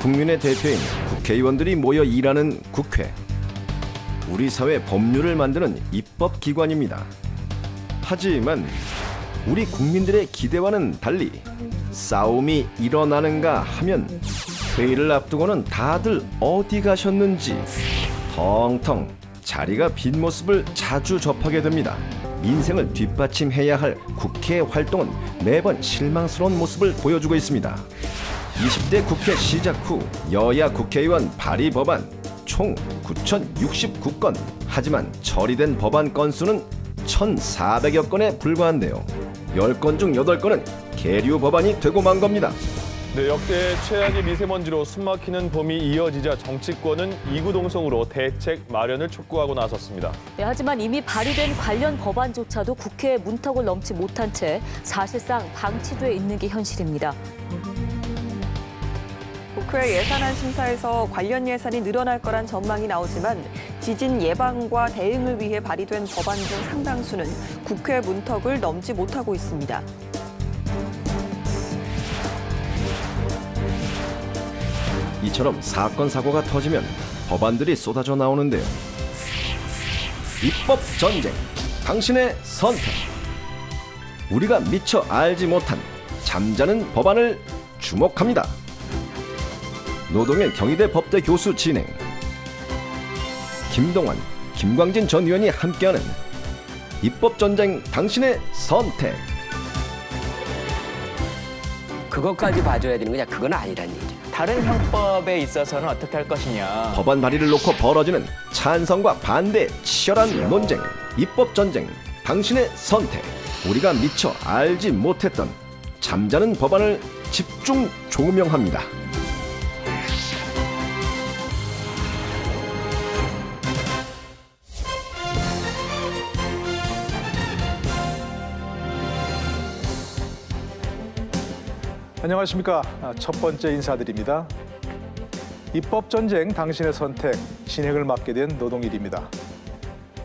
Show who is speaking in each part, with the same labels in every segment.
Speaker 1: 국민의 대표인 국회의원들이 모여 일하는 국회. 우리 사회 법률을 만드는 입법기관입니다. 하지만 우리 국민들의 기대와는 달리 싸움이 일어나는가 하면 회의를 앞두고는 다들 어디 가셨는지 텅텅 자리가 빈 모습을 자주 접하게 됩니다. 민생을 뒷받침해야 할 국회 활동은 매번 실망스러운 모습을 보여주고 있습니다. 20대 국회 시작 후 여야 국회의원 발의 법안 총 9,069건. 하지만 처리된 법안 건수는 1,400여 건에 불과한데요. 10건 중 8건은 계류 법안이 되고 만 겁니다.
Speaker 2: 네, 역대 최악의 미세먼지로 숨막히는 봄이 이어지자 정치권은 이구동성으로 대책 마련을 촉구하고 나섰습니다.
Speaker 3: 네, 하지만 이미 발의된 관련 법안조차도 국회 문턱을 넘지 못한 채 사실상 방치돼 있는 게 현실입니다.
Speaker 4: 국회 예산안 심사에서 관련 예산이 늘어날 거란 전망이 나오지만 지진 예방과 대응을 위해 발의된 법안 중 상당수는 국회 문턱을 넘지 못하고 있습니다.
Speaker 1: 이처럼 사건 사고가 터지면 법안들이 쏟아져 나오는데요. 입법 전쟁, 당신의 선택. 우리가 미처 알지 못한 잠자는 법안을 주목합니다. 노동일 경희대 법대 교수 진행. 김동완, 김광진 전 의원이 함께하는 입법 전쟁, 당신의 선택.
Speaker 5: 그것까지 봐줘야 되는 거냐? 그건 아니란 얘기죠.
Speaker 6: 다른 형법에 있어서는 어떻게 할 것이냐.
Speaker 1: 법안 발의를 놓고 벌어지는 찬성과 반대의 치열한 논쟁. 입법 전쟁, 당신의 선택. 우리가 미처 알지 못했던 잠자는 법안을 집중 조명합니다.
Speaker 7: 안녕하십니까. 첫 번째 인사드립니다. 입법전쟁 당신의 선택 진행을 맡게 된 노동일입니다.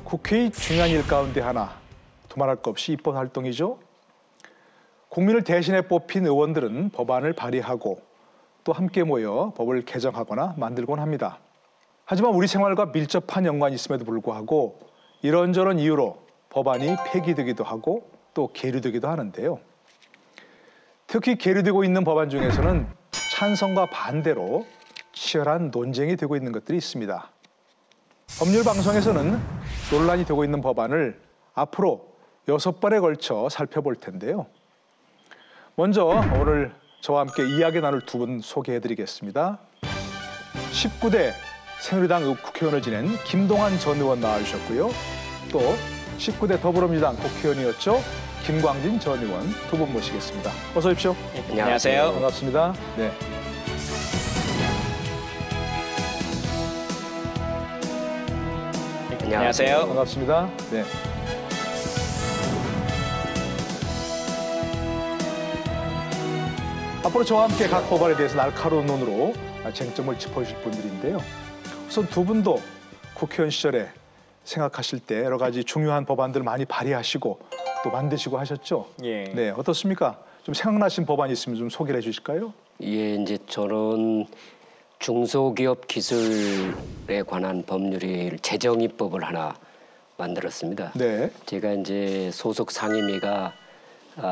Speaker 7: 국회의 중요한 일 가운데 하나, 두말할 것 없이 입법활동이죠. 국민을 대신해 뽑힌 의원들은 법안을 발의하고 또 함께 모여 법을 개정하거나 만들곤 합니다. 하지만 우리 생활과 밀접한 연관이 있음에도 불구하고 이런저런 이유로 법안이 폐기되기도 하고 또 계류되기도 하는데요. 특히 계류되고 있는 법안 중에서는 찬성과 반대로 치열한 논쟁이 되고 있는 것들이 있습니다. 법률방송에서는 논란이 되고 있는 법안을 앞으로 6번에 걸쳐 살펴볼 텐데요. 먼저 오늘 저와 함께 이야기 나눌 두 분 소개해드리겠습니다. 19대 새누리당 국회의원을 지낸 김동완 전 의원 나와주셨고요. 또 19대 더불어민주당 국회의원이었죠. 김광진 전 의원 두 분 모시겠습니다. 어서 오십시오.
Speaker 6: 안녕하세요.
Speaker 7: 반갑습니다. 네.
Speaker 6: 안녕하세요.
Speaker 7: 반갑습니다. 네. 앞으로 저와 함께 각 법안에 대해서 날카로운 눈으로 쟁점을 짚어주실 분들인데요. 우선 두 분도 국회의원 시절에 생각하실 때 여러 가지 중요한 법안들 많이 발의하시고 또 만드시고 하셨죠?
Speaker 6: 예.
Speaker 7: 네, 어떻습니까? 좀 생각나신 법안이 있으면 좀 소개를 해주실까요?
Speaker 5: 예, 이제 저는 중소기업 기술에 관한 법률을 재정입법을 하나 만들었습니다.
Speaker 7: 네.
Speaker 5: 제가 이제 소속 상임위가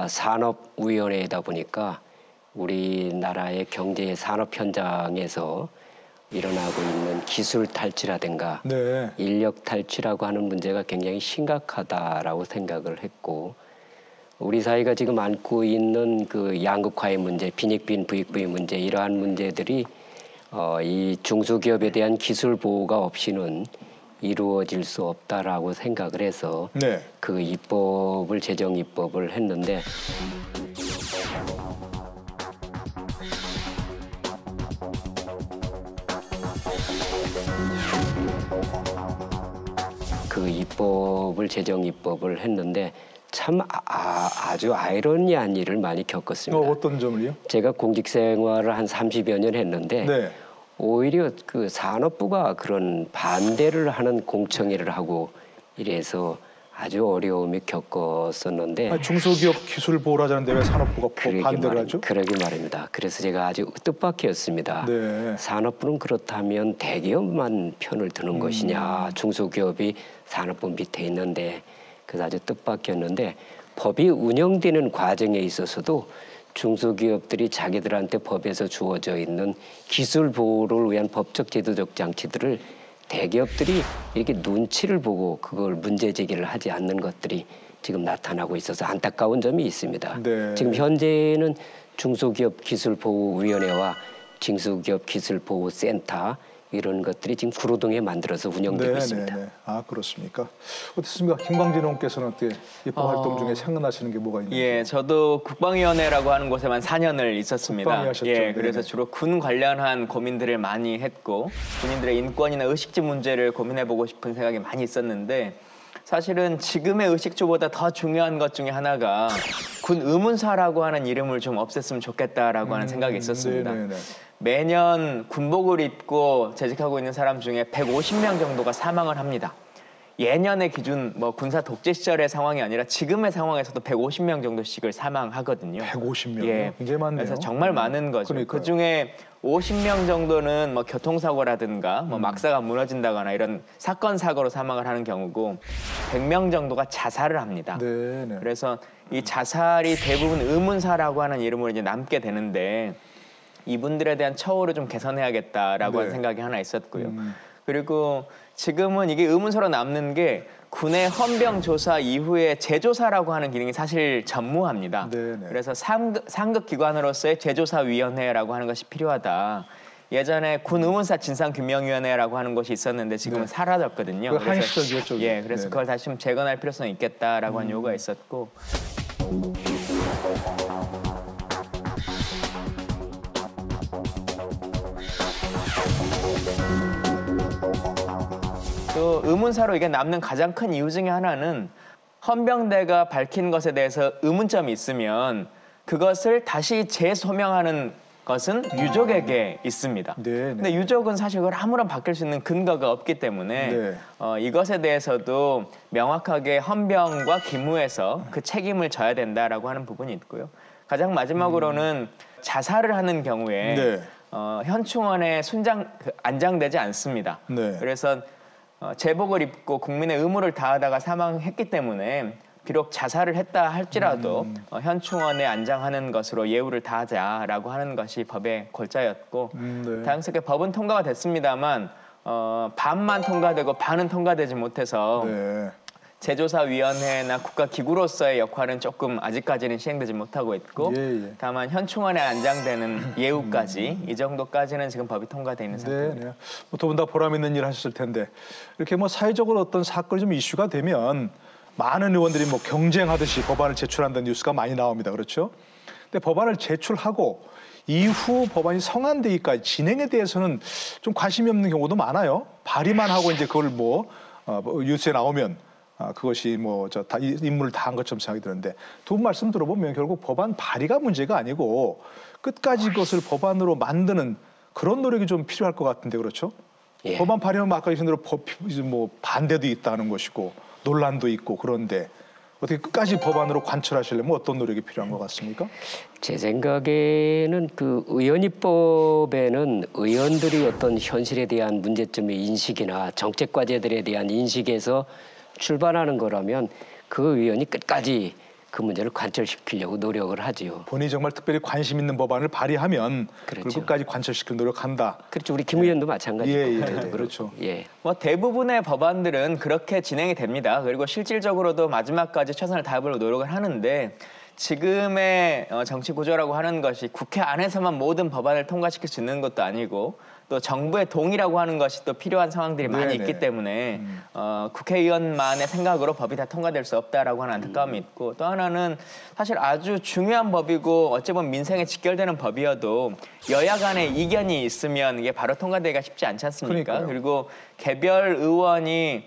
Speaker 5: 산업위원회이다 보니까 우리나라의 경제 산업 현장에서 일어나고 있는 기술 탈취라든가
Speaker 7: 네.
Speaker 5: 인력 탈취라고 하는 문제가 굉장히 심각하다라고 생각을 했고, 우리 사회가 지금 안고 있는 그 양극화의 문제, 빈익빈 부익부의 문제, 이러한 문제들이 이 중소기업에 대한 기술 보호가 없이는 이루어질 수 없다라고 생각을 해서
Speaker 7: 네.
Speaker 5: 그 입법을 재정 입법을 했는데, 그 입법을 재정 입법을 했는데 참 아주 아이러니한 일을 많이 겪었습니다.
Speaker 7: 어떤 점을요?
Speaker 5: 제가 공직 생활을 한 30여 년 했는데
Speaker 7: 네.
Speaker 5: 오히려 그 산업부가 그런 반대를 하는 공청회를 하고 이래서 아주 어려움이 겪었었는데
Speaker 7: 중소기업 기술 보호를 하자는데 왜 산업부가 반대를 하죠?
Speaker 5: 그러게 말입니다. 그래서 제가 아주 뜻밖이었습니다.
Speaker 7: 네.
Speaker 5: 산업부는 그렇다면 대기업만 편을 드는 것이냐, 중소기업이 산업부 밑에 있는데, 그래서 아주 뜻밖이었는데, 법이 운영되는 과정에 있어서도 중소기업들이 자기들한테 법에서 주어져 있는 기술 보호를 위한 법적 제도적 장치들을 대기업들이 이렇게 눈치를 보고 그걸 문제 제기를 하지 않는 것들이 지금 나타나고 있어서 안타까운 점이 있습니다.
Speaker 7: 네.
Speaker 5: 지금 현재는 중소기업 기술보호위원회와 중소기업 기술보호센터 이런 것들이 지금 구로동에 만들어서 운영되고 있습니다.
Speaker 7: 아, 그렇습니까? 어떻습니까? 김광진 의원께서는 어떻게 입법 활동 중에 생각나시는 게 뭐가 있나요?
Speaker 6: 예, 저도 국방위원회라고 하는 곳에만 4년을 있었습니다.
Speaker 7: 국방위 하셨죠?
Speaker 6: 예, 그래서
Speaker 7: 네네.
Speaker 6: 주로 군 관련한 고민들을 많이 했고 군인들의 인권이나 의식주 문제를 고민해보고 싶은 생각이 많이 있었는데 사실은 지금의 의식주보다 더 중요한 것 중에 하나가 군 의문사라고 하는 이름을 좀 없앴으면 좋겠다라고 하는 생각이 있었습니다.
Speaker 7: 네네네.
Speaker 6: 매년 군복을 입고 재직하고 있는 사람 중에 150명 정도가 사망을 합니다. 예년의 기준 뭐 군사 독재 시절의 상황이 아니라 지금의 상황에서도 150명 정도씩을 사망하거든요.
Speaker 7: 150명.
Speaker 6: 예.
Speaker 7: 굉장히 많네요.
Speaker 6: 그래서 정말 많은 거죠.
Speaker 7: 그러니까요.
Speaker 6: 그중에 50명 정도는 뭐 교통사고라든가 뭐 막사가 무너진다거나 이런 사건 사고로 사망을 하는 경우고 100명 정도가 자살을 합니다.
Speaker 7: 네네.
Speaker 6: 그래서 이 자살이 대부분 의문사라고 하는 이름으로 이제 남게 되는데 이분들에 대한 처우를 좀 개선해야겠다라고 하는 생각이 하나 있었고요. 그리고 지금은 이게 의문사로 남는 게 군의 헌병 조사 이후에 재조사라고 하는 기능이 사실 전무합니다.
Speaker 7: 네네.
Speaker 6: 그래서 상급 기관으로서의 재조사위원회라고 하는 것이 필요하다. 예전에 군 의문사 진상규명위원회라고 하는 것이 있었는데 지금은 사라졌거든요.
Speaker 7: 그 한시적이었죠.
Speaker 6: 예, 그래서
Speaker 7: 네네.
Speaker 6: 그걸 다시 좀 재건할 필요성이 있겠다라고 하는 요구가 있었고. 또 의문사로 이게 남는 가장 큰 이유 중에 하나는 헌병대가 밝힌 것에 대해서 의문점이 있으면 그것을 다시 재소명하는 것은 유족에게 있습니다.
Speaker 7: 네네.
Speaker 6: 근데 유족은 사실 그걸 아무런 바뀔 수 있는 근거가 없기 때문에
Speaker 7: 네.
Speaker 6: 이것에 대해서도 명확하게 헌병과 기무에서 그 책임을 져야 된다라고 하는 부분이 있고요. 가장 마지막으로는 자살을 하는 경우에
Speaker 7: 네.
Speaker 6: 현충원에 안장되지 않습니다.
Speaker 7: 네.
Speaker 6: 그래서 제복을 입고 국민의 의무를 다하다가 사망했기 때문에 비록 자살을 했다 할지라도 현충원에 안장하는 것으로 예우를 다하자라고 하는 것이 법의 골자였고
Speaker 7: 네.
Speaker 6: 다행스럽게 법은 통과가 됐습니다만 반만 통과되고 반은 통과되지 못해서
Speaker 7: 네.
Speaker 6: 재조사위원회나 국가기구로서의 역할은 조금 아직까지는 시행되지 못하고 있고
Speaker 7: 예.
Speaker 6: 다만 현충원에 안장되는 예우까지 이 정도까지는 지금 법이 통과돼 있는 상태입니다.
Speaker 7: 네. 두 분 다 보람 있는 일 하셨을 텐데 이렇게 뭐 사회적으로 어떤 사건이 좀 이슈가 되면 많은 의원들이 뭐 경쟁하듯이 법안을 제출한다는 뉴스가 많이 나옵니다. 그렇죠? 근데 법안을 제출하고 이후 법안이 성안되기까지 진행에 대해서는 좀 관심이 없는 경우도 많아요. 발의만 하고 이제 그걸 뉴스에 나오면 그것이 다 임무를 다한 것처럼 생각이 드는데 두 분 말씀 들어보면 결국 법안 발의가 문제가 아니고 끝까지 그것을 법안으로 만드는 그런 노력이 좀 필요할 것 같은데 그렇죠?
Speaker 5: 예.
Speaker 7: 법안 발의하면 아까 얘기한 대로 반대도 있다는 것이고 논란도 있고 그런데 어떻게 끝까지 법안으로 관철하시려면 어떤 노력이 필요한 것 같습니까?
Speaker 5: 제 생각에는 그 의원입법에는 의원들이 어떤 현실에 대한 문제점의 인식이나 정책 과제들에 대한 인식에서 출발하는 거라면 그 의원이 끝까지 그 문제를 관철시키려고 노력을 하지요.
Speaker 7: 본인이 정말 특별히 관심 있는 법안을 발의하면
Speaker 5: 그렇죠.
Speaker 7: 그걸 끝까지 관철시킬 노력한다.
Speaker 5: 그렇죠. 우리 김 의원도 마찬가지고.
Speaker 7: 예, 그렇죠.
Speaker 5: 예.
Speaker 6: 뭐 대부분의 법안들은 그렇게 진행이 됩니다. 그리고 실질적으로도 마지막까지 최선을 다해보려고 노력을 하는데 지금의 정치 구조라고 하는 것이 국회 안에서만 모든 법안을 통과시킬 수 있는 것도 아니고 또 정부의 동의라고 하는 것이 또 필요한 상황들이 많이 있기 때문에 국회의원만의 생각으로 법이 다 통과될 수 없다라고 하는 안타까움이 있고 또 하나는 사실 아주 중요한 법이고 어찌 보면 민생에 직결되는 법이어도 여야 간에 이견이 있으면 이게 바로 통과되기가 쉽지 않지 않습니까?
Speaker 7: 그러니까요.
Speaker 6: 그리고 개별 의원이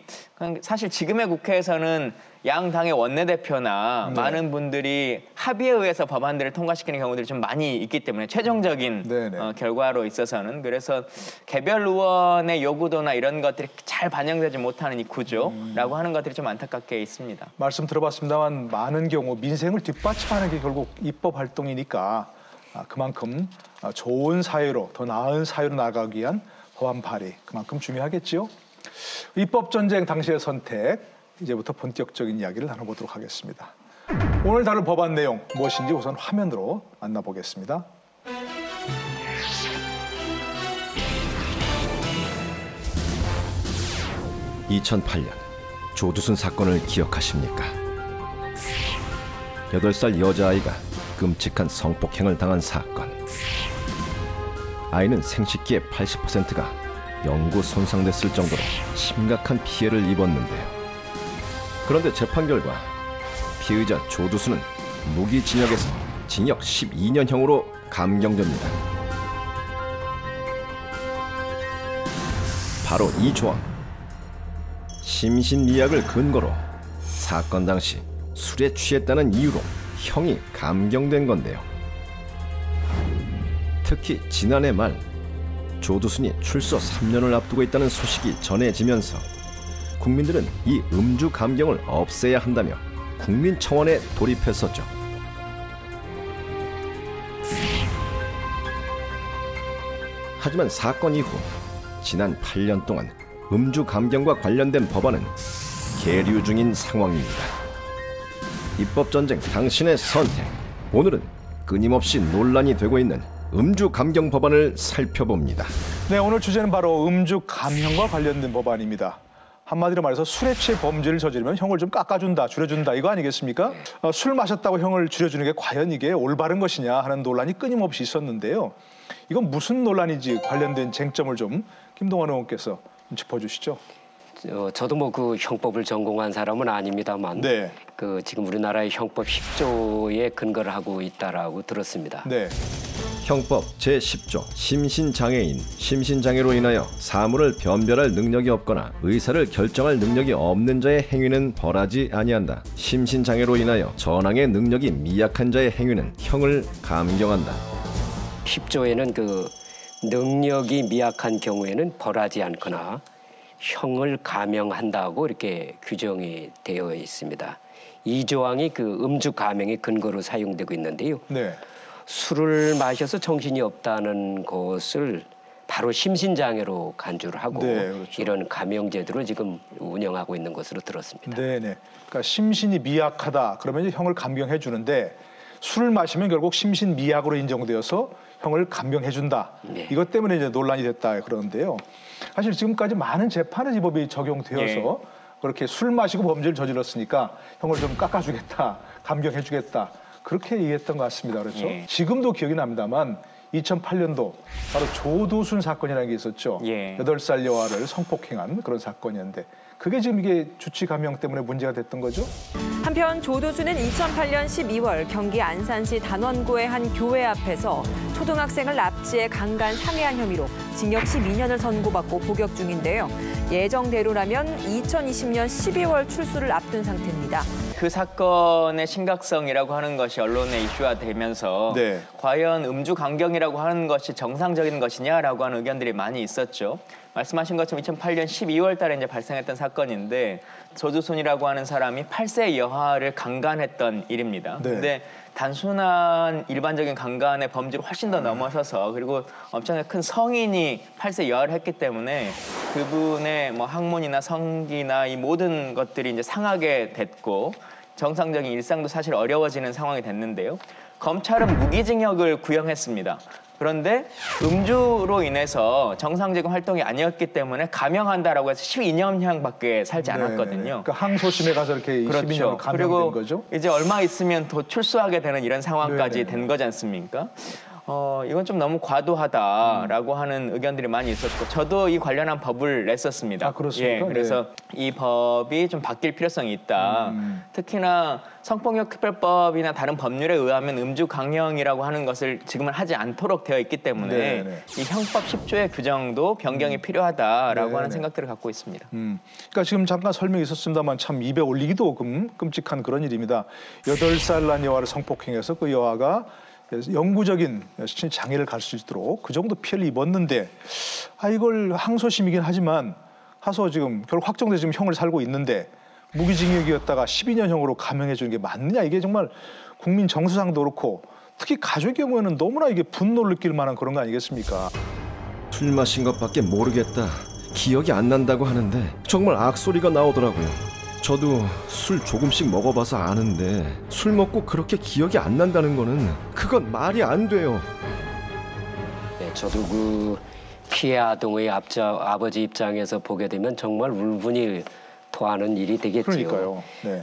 Speaker 6: 사실 지금의 국회에서는 양 당의 원내대표나 많은 분들이 합의에 의해서 법안들을 통과시키는 경우들이 좀 많이 있기 때문에 최종적인 결과로 있어서는 그래서 개별 의원의 요구도나 이런 것들이 잘 반영되지 못하는 이 구조라고 하는 것들이 좀 안타깝게 있습니다.
Speaker 7: 말씀 들어봤습니다만 많은 경우 민생을 뒷받침하는 게 결국 입법 활동이니까 그만큼 좋은 사회로, 더 나은 사회로 나가기 위한 법안 발의 그만큼 중요하겠지요. 입법 전쟁 당시의 선택, 이제부터 본격적인 이야기를 나눠보도록 하겠습니다. 오늘 다룰 법안 내용 무엇인지 우선 화면으로 만나보겠습니다.
Speaker 1: 2008년 조두순 사건을 기억하십니까? 8살 여자아이가 끔찍한 성폭행을 당한 사건. 아이는 생식기의 80%가 영구 손상됐을 정도로 심각한 피해를 입었는데요. 그런데 재판 결과 피의자 조두순은 무기징역에서 징역 12년형으로 감경됩니다. 바로 이 조항, 심신미약을 근거로 사건 당시 술에 취했다는 이유로 형이 감경된 건데요. 특히 지난해 말 조두순이 출소 3년을 앞두고 있다는 소식이 전해지면서 국민들은 이 음주 감경을 없애야 한다며 국민청원에 돌입했었죠. 하지만 사건 이후 지난 8년 동안 음주 감경과 관련된 법안은 계류 중인 상황입니다. 입법 전쟁 당신의 선택. 오늘은 끊임없이 논란이 되고 있는 음주 감경 법안을 살펴봅니다.
Speaker 7: 네, 오늘 주제는 바로 음주 감형과 관련된 법안입니다. 한마디로 말해서 술에 취해 범죄를 저지르면 형을 좀 깎아준다, 줄여준다 이거 아니겠습니까? 술 마셨다고 형을 줄여주는 게 과연 이게 올바른 것이냐 하는 논란이 끊임없이 있었는데요. 이건 무슨 논란인지 관련된 쟁점을 좀 김동완 의원께서 짚어주시죠.
Speaker 5: 저도 뭐 그 형법을 전공한 사람은 아닙니다만
Speaker 7: 네.
Speaker 5: 그 지금 우리나라의 형법 10조에 근거를 하고 있다라고 들었습니다.
Speaker 7: 네.
Speaker 1: 형법 제10조 심신장애인, 심신장애로 인하여 사물을 변별할 능력이 없거나 의사를 결정할 능력이 없는 자의 행위는 벌하지 아니한다. 심신장애로 인하여 전항의 능력이 미약한 자의 행위는 형을 감경한다.
Speaker 5: 10조에는 그 능력이 미약한 경우에는 벌하지 않거나 형을 감형한다고 이렇게 규정이 되어 있습니다. 이 조항이 그 음주 감형의 근거로 사용되고 있는데요.
Speaker 7: 네.
Speaker 5: 술을 마셔서 정신이 없다는 것을 바로 심신장애로 간주를 하고
Speaker 7: 네, 그렇죠.
Speaker 5: 이런 감형 제도를 지금 운영하고 있는 것으로 들었습니다.
Speaker 7: 네네. 그러니까 심신이 미약하다 그러면 이제 형을 감경해 주는데 술을 마시면 결국 심신 미약으로 인정되어서 형을 감경해 준다.
Speaker 5: 네.
Speaker 7: 이것 때문에 이제 논란이 됐다 그러는데요. 사실 지금까지 많은 재판에 이 법이 적용되어서 그렇게 술 마시고 범죄를 저질렀으니까 형을 좀 깎아주겠다, 감경해 주겠다. 그렇게 얘기했던 것 같습니다. 그렇죠? 지금도 기억이 납니다만 2008년도 바로 조두순 사건이라는 게 있었죠. 8살 여아를 성폭행한 그런 사건이었는데 그게 지금 이게 주치 감형 때문에 문제가 됐던 거죠?
Speaker 4: 한편 조두순은 2008년 12월 경기 안산시 단원구의 한 교회 앞에서 초등학생을 납치해 강간 상해한 혐의로 징역 12년을 선고받고 복역 중인데요. 예정대로라면 2020년 12월 출소를 앞둔 상태입니다.
Speaker 6: 그 사건의 심각성이라고 하는 것이 언론에 이슈화되면서 과연 음주 감경이라고 하는 것이 정상적인 것이냐라고 하는 의견들이 많이 있었죠. 말씀하신 것처럼 2008년 12월 달에 이제 발생했던 사건인데 조두순이라고 하는 사람이 8세 여아를 강간했던 일입니다. 근데 단순한 일반적인 강간의 범죄를 훨씬 더 넘어서서 그리고 엄청나게 큰 성인이 8세 여아를 했기 때문에 그분의 뭐 학문이나 성기나 이 모든 것들이 이제 상하게 됐고 정상적인 일상도 사실 어려워지는 상황이 됐는데요. 검찰은 무기징역을 구형했습니다. 그런데 음주로 인해서 정상적인 활동이 아니었기 때문에 감형한다라고 해서 12년형밖에 살지 않았거든요.
Speaker 7: 그러니까 항소심에 가서 이렇게 12년을 감형된 거죠.
Speaker 6: 이제 얼마 있으면 더 출소하게 되는 이런 상황까지 된 거지 않습니까? 이건 좀 너무 과도하다라고 하는 의견들이 많이 있었고 저도 이 관련한 법을 냈었습니다.
Speaker 7: 그렇습니까?
Speaker 6: 그래서 이 법이 좀 바뀔 필요성이 있다. 특히나 성폭력 특별법이나 다른 법률에 의하면 음주 강형이라고 하는 것을 지금은 하지 않도록 되어 있기 때문에 이 형법 10조의 규정도 변경이 필요하다라고 하는 생각들을 갖고 있습니다.
Speaker 7: 그러니까 지금 잠깐 설명이 있었습니다만 참 입에 올리기도 끔찍한 그런 일입니다. 8살 난 여아를 성폭행해서 그 여아가 영구적인 장애를 갈 수 있도록 그 정도 피해를 입었는데 이걸 항소심이긴 하지만 하소 지금 결국 확정돼 지금 형을 살고 있는데 무기징역이었다가 12년형으로 감형해 주는 게 맞느냐 이게 정말 국민 정서상도 그렇고 특히 가족의 경우에는 너무나 이게 분노를 느낄 만한 그런 거 아니겠습니까?
Speaker 1: 술 마신 것밖에 모르겠다. 기억이 안 난다고 하는데 정말 악소리가 나오더라고요. 저도 술 조금씩 먹어봐서 아는데 술 먹고 그렇게 기억이 안 난다는 거는 그건 말이 안 돼요.
Speaker 5: 네, 저도 그 피해 아동의 아버지 입장에서 보게 되면 정말 울분이 토하는 일이 되겠죠.
Speaker 7: 그러니까요. 네.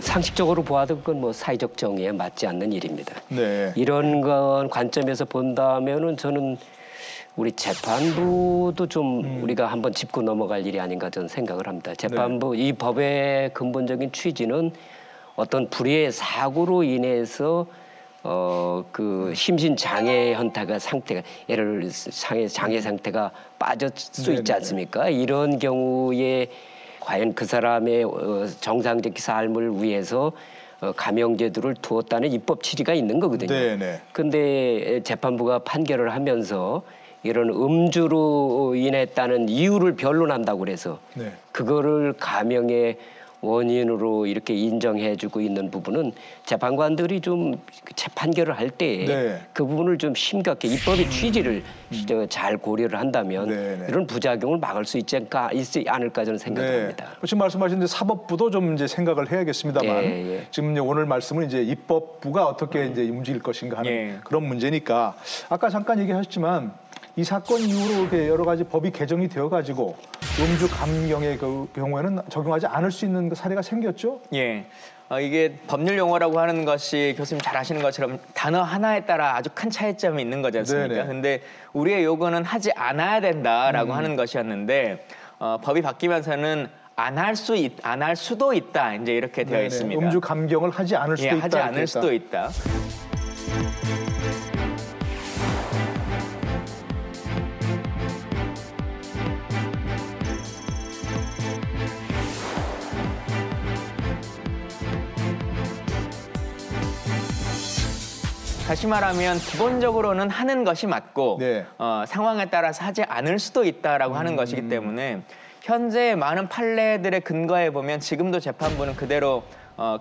Speaker 5: 상식적으로 보아도 그건 뭐 사회적 정의에 맞지 않는 일입니다.
Speaker 7: 네.
Speaker 5: 이런 건 관점에서 본다면은 저는 우리 재판부도 좀 우리가 한번 짚고 넘어갈 일이 아닌가 저는 생각을 합니다. 재판부 이 법의 근본적인 취지는 어떤 불의의 사고로 인해서 그 심신 장애 상태가 예를 장애 상태가 빠질 수 있지 않습니까? 이런 경우에 과연 그 사람의 정상적 삶을 위해서 감형제도를 두었다는 입법 취지가 있는 거거든요. 그런데 재판부가 판결을 하면서 이런 음주로 인했다는 이유를 변론한다고 그래서 그거를 감형의 원인으로 이렇게 인정해주고 있는 부분은 재판관들이 좀 판결을 할 때 그 부분을 좀 심각하게 입법의 취지를 잘 고려를 한다면 이런 부작용을 막을 수 있지 않을까 저는 생각합니다.
Speaker 7: 지금 말씀하신 데 사법부도 좀 이제 생각을 해야겠습니다만 지금 오늘 말씀은 이제 입법부가 어떻게 이제 움직일 것인가 하는 그런 문제니까 아까 잠깐 얘기하셨지만 이 사건 이후로 여러 가지 법이 개정이 되어가지고 음주 감경의 그 경우에는 적용하지 않을 수 있는 그 사례가 생겼죠?
Speaker 6: 예. 이게 법률 용어라고 하는 것이 교수님 잘 아시는 것처럼 단어 하나에 따라 아주 큰 차이점이 있는 거지 않습니까? 근데 우리의 요구는 하지 않아야 된다라고 하는 것이었는데 법이 바뀌면서는 안 할 수도 있다 이제 이렇게 되어 있습니다.
Speaker 7: 음주 감경을 하지 않을 수도 있다.
Speaker 6: 하지 않을 수도 있다. 다시 말하면 기본적으로는 하는 것이 맞고 상황에 따라서 하지 않을 수도 있다라고 하는 것이기 때문에 현재 많은 판례들의 근거에 보면 지금도 재판부는 그대로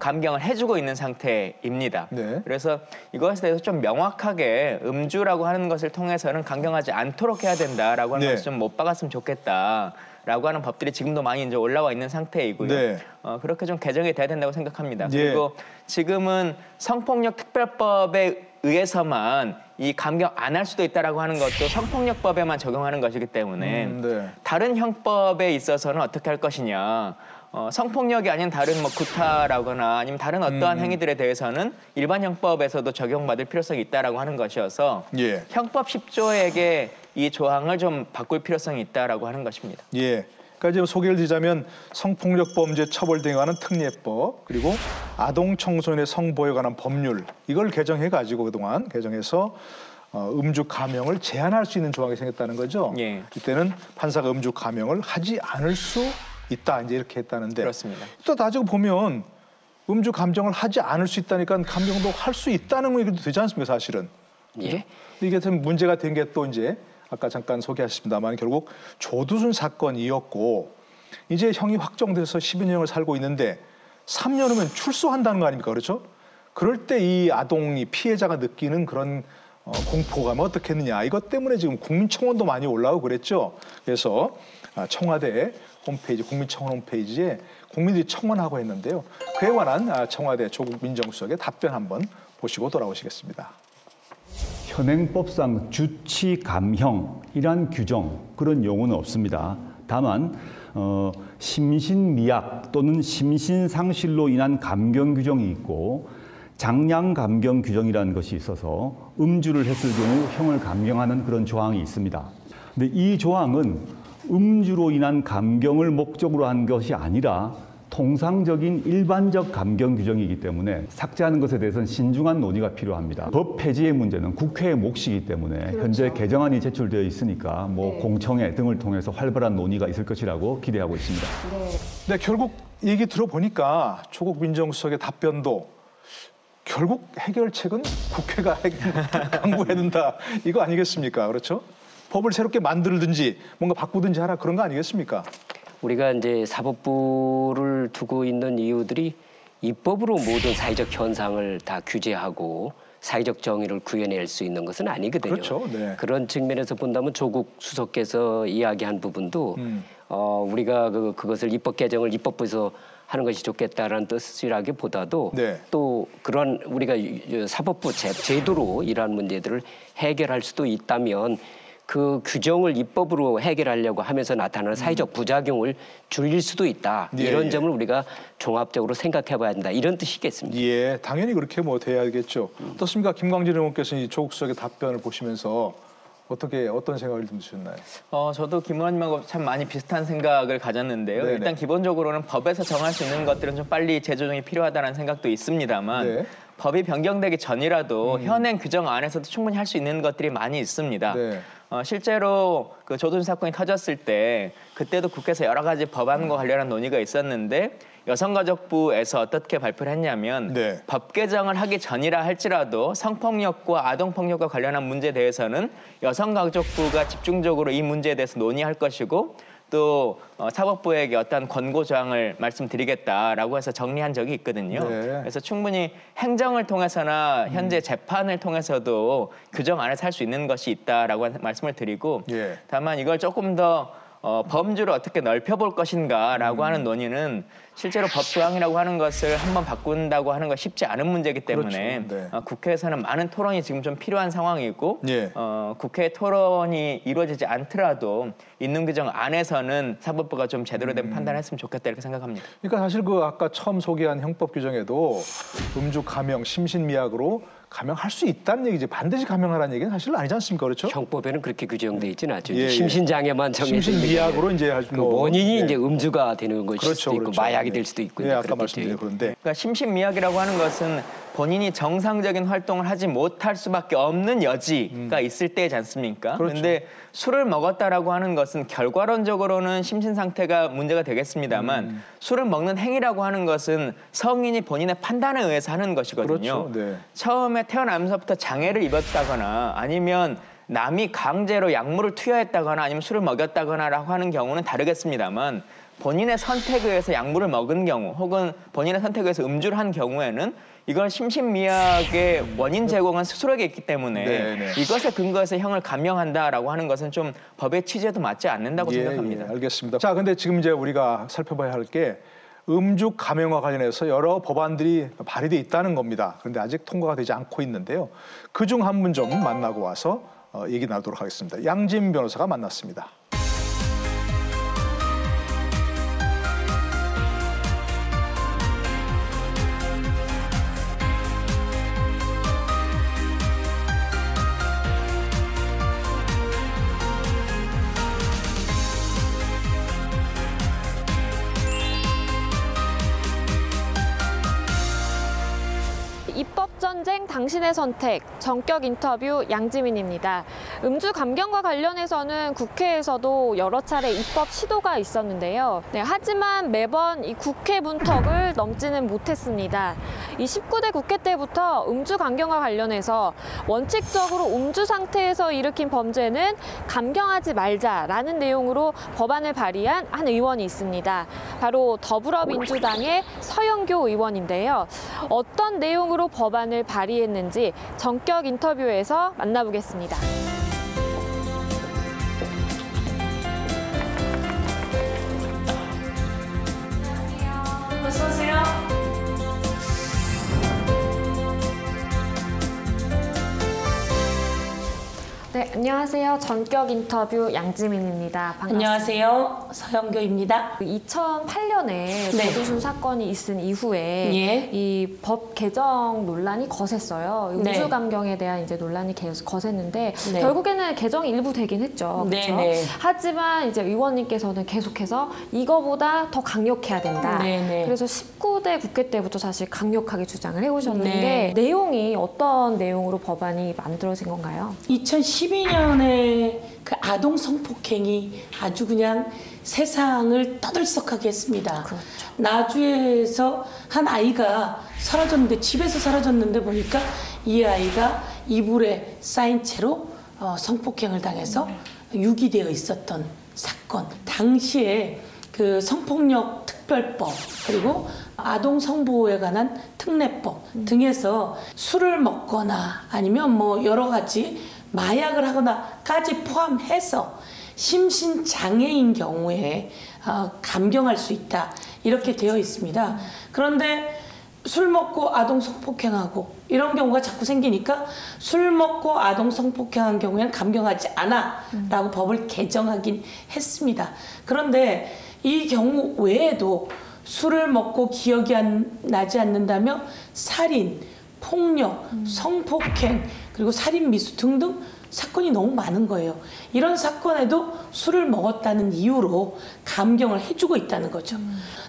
Speaker 6: 감경을 해주고 있는 상태입니다. 그래서 이것에 대해서 좀 명확하게 음주라고 하는 것을 통해서는 감경하지 않도록 해야 된다라고 하는 것을 좀 못 박았으면 좋겠다라고 하는 법들이 지금도 많이 이제 올라와 있는 상태이고요. 그렇게 좀 개정이 돼야 된다고 생각합니다. 그리고 지금은 성폭력 특별법에 의해서만 이 감경 안 할 수도 있다라고 하는 것도 성폭력법에만 적용하는 것이기 때문에 다른 형법에 있어서는 어떻게 할 것이냐. 성폭력이 아닌 다른 뭐 구타라거나 아니면 다른 어떠한 행위들에 대해서는 일반 형법에서도 적용받을 필요성이 있다라고 하는 것이어서 형법 10조에게 이 조항을 좀 바꿀 필요성이 있다라고 하는 것입니다.
Speaker 7: 그러니까 지금 소개를 드리자면 성폭력 범죄 처벌 등에 관한 특례법 그리고 아동 청소년의 성보호에 관한 법률 이걸 개정해가지고 그동안 개정해서 음주 감형을 제한할 수 있는 조항이 생겼다는 거죠. 이때는 판사가 음주 감형을 하지 않을 수 있다 이제 이렇게 했다는데
Speaker 6: 그렇습니다.
Speaker 7: 또 따지고 보면 음주 감정을 하지 않을 수 있다니까 감경도 할 수 있다는 얘기도 되지 않습니까 사실은? 그죠? 이게 좀 문제가 된 게 또 이제 아까 잠깐 소개하셨습니다만 결국 조두순 사건이었고 이제 형이 확정돼서 12년을 살고 있는데 3년 후면 출소한다는 거 아닙니까? 그렇죠? 그럴 때 이 아동이 피해자가 느끼는 그런 공포감은 어떻겠느냐. 이것 때문에 지금 국민청원도 많이 올라오고 그랬죠. 그래서 청와대 홈페이지, 국민청원 홈페이지에 국민들이 청원하고 했는데요. 그에 관한 청와대 조국 민정수석의 답변 한번 보시고 돌아오시겠습니다.
Speaker 8: 현행법상 주치 감형이란 규정 그런 용어는 없습니다. 다만 심신미약 또는 심신상실로 인한 감경 규정이 있고 장량 감경 규정이라는 것이 있어서 음주를 했을 경우 형을 감경하는 그런 조항이 있습니다. 근데 이 조항은 음주로 인한 감경을 목적으로 한 것이 아니라 통상적인 일반적 감경 규정이기 때문에 삭제하는 것에 대해서는 신중한 논의가 필요합니다. 법 폐지의 문제는 국회의 몫이기 때문에 현재 개정안이 제출되어 있으니까 공청회 등을 통해서 활발한 논의가 있을 것이라고 기대하고 있습니다.
Speaker 7: 네, 결국 얘기 들어보니까 조국 민정수석의 답변도 결국 해결책은 국회가 강구해야 된다. 이거 아니겠습니까? 그렇죠? 법을 새롭게 만들든지 뭔가 바꾸든지 하라 그런 거 아니겠습니까?
Speaker 5: 우리가 이제 사법부를 두고 있는 이유들이 입법으로 모든 사회적 현상을 다 규제하고 사회적 정의를 구현해낼 수 있는 것은 아니거든요.
Speaker 7: 그렇죠. 네.
Speaker 5: 그런 측면에서 본다면 조국 수석께서 이야기한 부분도 우리가 그것을 입법 개정을 입법부에서 하는 것이 좋겠다라는 뜻이라기보다도
Speaker 7: 네.
Speaker 5: 또 그런 우리가 사법부 제도로 이러한 문제들을 해결할 수도 있다면 그 규정을 입법으로 해결하려고 하면서 나타나는 사회적 부작용을 줄일 수도 있다.
Speaker 7: 예,
Speaker 5: 이런
Speaker 7: 예.
Speaker 5: 점을 우리가 종합적으로 생각해봐야 된다. 이런 뜻이겠습니다.
Speaker 7: 예, 당연히 그렇게 뭐 돼야겠죠. 어떻습니까? 김광진 의원께서 이 조국 수석의 답변을 보시면서 어떤 생각을 좀 드셨나요?
Speaker 6: 저도 김 의원님하고 참 많이 비슷한 생각을 가졌는데요.
Speaker 7: 네네.
Speaker 6: 일단 기본적으로는 법에서 정할 수 있는 것들은 좀 빨리 재조정이 필요하다는 생각도 있습니다만
Speaker 7: 네.
Speaker 6: 법이 변경되기 전이라도 현행 규정 안에서도 충분히 할 수 있는 것들이 많이 있습니다.
Speaker 7: 네.
Speaker 6: 실제로 그 조두순 사건이 터졌을 때 그때도 국회에서 여러 가지 법안과 관련한 논의가 있었는데 여성가족부에서 어떻게 발표를 했냐면
Speaker 7: 네.
Speaker 6: 법 개정을 하기 전이라 할지라도 성폭력과 아동폭력과 관련한 문제에 대해서는 여성가족부가 집중적으로 이 문제에 대해서 논의할 것이고 또 사법부에게 어떤 권고 조항을 말씀드리겠다라고 해서 정리한 적이 있거든요.
Speaker 7: 네.
Speaker 6: 그래서 충분히 행정을 통해서나 현재 재판을 통해서도 규정 안에서 할 수 있는 것이 있다라고 말씀을 드리고
Speaker 7: 예.
Speaker 6: 다만 이걸 조금 더 범주를 어떻게 넓혀볼 것인가라고 하는 논의는 실제로 법 조항이라고 하는 것을 한번 바꾼다고 하는 건 쉽지 않은 문제이기 때문에
Speaker 7: 그렇죠. 네.
Speaker 6: 국회에서는 많은 토론이 지금 좀 필요한 상황이고
Speaker 7: 예.
Speaker 6: 국회 토론이 이루어지지 않더라도 있는 규정 안에서는 사법부가 좀 제대로 된 판단을 했으면 좋겠다 이렇게 생각합니다.
Speaker 7: 그러니까 사실 그 아까 처음 소개한 형법 규정에도 음주 감형, 심신미약으로 감형할 수 있다는 얘기지 반드시 감형하라는 얘기는 사실은 아니지 않습니까? 그렇죠?
Speaker 5: 형법에는 그렇게 규정돼 있지는 않죠.
Speaker 7: 예, 예.
Speaker 5: 심신장애만 정해져 있는
Speaker 7: 심신미약으로 이제
Speaker 5: 그 원인이
Speaker 7: 예.
Speaker 5: 이제 음주가 되는 것일
Speaker 7: 그렇죠,
Speaker 5: 수도 있고
Speaker 7: 그렇죠.
Speaker 5: 마약이
Speaker 7: 예.
Speaker 5: 될 수도 있고
Speaker 7: 예, 아까
Speaker 5: 그렇겠죠.
Speaker 7: 말씀드린 그런데
Speaker 6: 그러니까 심신미약이라고 하는 것은 본인이 정상적인 활동을 하지 못할 수밖에 없는 여지가 있을 때이지 않습니까?
Speaker 7: 그렇죠.
Speaker 6: 그런데 술을 먹었다라고 하는 것은 결과론적으로는 심신 상태가 문제가 되겠습니다만 술을 먹는 행위라고 하는 것은 성인이 본인의 판단에 의해서 하는 것이거든요.
Speaker 7: 그렇죠. 네.
Speaker 6: 처음에 태어나면서부터 장애를 입었다거나 아니면 남이 강제로 약물을 투여했다거나 아니면 술을 먹였다거나라고 하는 경우는 다르겠습니다만 본인의 선택에 의해서 약물을 먹은 경우 혹은 본인의 선택에 의해서 음주를 한 경우에는 이건 심신미약의 원인 제공은 스스로에게 있기 때문에
Speaker 7: 네네.
Speaker 6: 이것에 근거해서 형을 감형한다라고 하는 것은 좀 법의 취지에도 맞지 않는다고 생각합니다.
Speaker 7: 예, 알겠습니다. 자, 근데 지금 이제 우리가 살펴봐야 할 게 음주 감형과 관련해서 여러 법안들이 발의돼 있다는 겁니다. 그런데 아직 통과가 되지 않고 있는데요. 그중 한 분 좀 만나고 와서 얘기 나누도록 하겠습니다. 양진 변호사가 만났습니다.
Speaker 9: 입법전쟁 당신의 선택, 전격 인터뷰 양지민입니다. 음주 감경과 관련해서는 국회에서도 여러 차례 입법 시도가 있었는데요. 네, 하지만 매번 이 국회 문턱을 넘지는 못했습니다. 이 19대 국회 때부터 음주 감경과 관련해서 원칙적으로 음주 상태에서 일으킨 범죄는 감경하지 말자라는 내용으로 법안을 발의한 한 의원이 있습니다. 바로 더불어민주당의 서영교 의원인데요. 어떤 내용으로 법안을 발의했는지 전격 인터뷰에서 만나보겠습니다.
Speaker 10: 어서 오세요.
Speaker 9: 네, 안녕하세요. 전격 인터뷰 양지민입니다. 반갑습니다.
Speaker 10: 안녕하세요. 서영교입니다.
Speaker 9: 2008년에
Speaker 10: 네.
Speaker 9: 조두순 사건이 있은 이후에
Speaker 10: 예.
Speaker 9: 이 법 개정 논란이 거셌어요.
Speaker 10: 네.
Speaker 9: 음주 감경에 대한 이제 논란이 계속 거셌는데
Speaker 10: 네.
Speaker 9: 결국에는 개정이 일부 되긴 했죠.
Speaker 10: 네,
Speaker 9: 그렇죠?
Speaker 10: 네.
Speaker 9: 하지만 이제 의원님께서는 계속해서 이거보다 더 강력해야 된다.
Speaker 10: 네, 네.
Speaker 9: 그래서 19대 국회 때부터 사실 강력하게 주장을 해오셨는데
Speaker 10: 네.
Speaker 9: 내용이 어떤 내용으로 법안이 만들어진 건가요?
Speaker 10: 2012년에 그 아동 성폭행이 아주 그냥 세상을 떠들썩하게 했습니다.
Speaker 3: 그렇죠.
Speaker 10: 나주에서 한 아이가 사라졌는데, 집에서 사라졌는데 보니까 이 아이가 이불에 쌓인 채로 성폭행을 당해서 유기되어 있었던 사건. 당시에 그 성폭력 특별법 그리고 아동 성보호에 관한 특례법 등에서 술을 먹거나 아니면 뭐 여러 가지 마약을 하거나까지 포함해서 심신장애인 경우에 감경할 수 있다 이렇게 되어 있습니다. 그런데 술 먹고 아동 성폭행하고 이런 경우가 자꾸 생기니까 술 먹고 아동 성폭행한 경우에는 감경하지 않아 라고 법을 개정하긴 했습니다. 그런데 이 경우 외에도 술을 먹고 기억이 나지 않는다며 살인, 폭력, 성폭행 그리고 살인 미수 등등 사건이 너무 많은 거예요. 이런 사건에도 술을 먹었다는 이유로 감경을 해주고 있다는 거죠.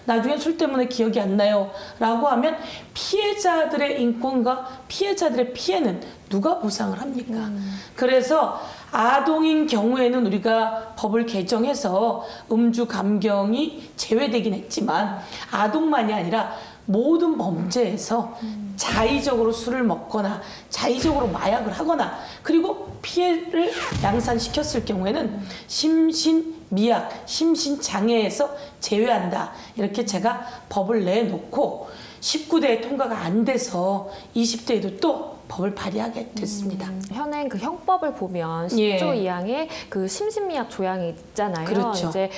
Speaker 10: 나중에 술 때문에 기억이 안 나요 라고 하면 피해자들의 인권과 피해자들의 피해는 누가 보상을 합니까? 그래서 아동인 경우에는 우리가 법을 개정해서 음주 감경이 제외되긴 했지만 아동만이 아니라 모든 범죄에서 자의적으로 술을 먹거나 자의적으로 마약을 하거나 그리고 피해를 양산시켰을 경우에는 심신미약, 심신장애에서 제외한다. 이렇게 제가 법을 내놓고 19대에 통과가 안 돼서 20대에도 또 법을 발의하게 됐습니다.
Speaker 9: 현행 그 형법을 보면 10조
Speaker 10: 예.
Speaker 9: 2항에 그 심신미약 조항이 있잖아요.
Speaker 10: 그렇죠.
Speaker 9: 이제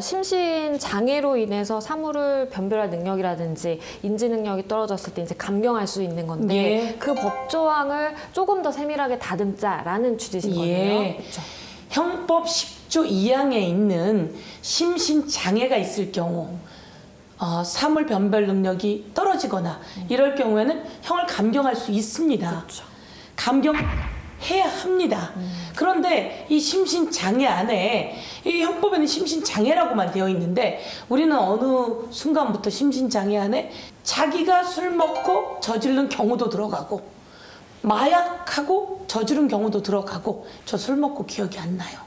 Speaker 9: 심신 장애로 인해서 사물을 변별할 능력이라든지 인지 능력이 떨어졌을 때 이제 감경할 수 있는 건데
Speaker 10: 예.
Speaker 9: 그 법 조항을 조금 더 세밀하게 다듬자라는 취지신 거네요.
Speaker 10: 예.
Speaker 9: 그렇죠.
Speaker 10: 형법 10조 2항에 있는 심신장애가 있을 경우 사물 변별 능력이 떨어지거나 이럴 경우에는 형을 감경할 수 있습니다.
Speaker 9: 그렇죠.
Speaker 10: 감경해야 합니다. 그런데 이 심신장애 안에 이 형법에는 심신장애라고만 되어 있는데 우리는 어느 순간부터 심신장애 안에 자기가 술 먹고 저지른 경우도 들어가고 마약하고 저지른 경우도 들어가고 저 술 먹고 기억이 안 나요.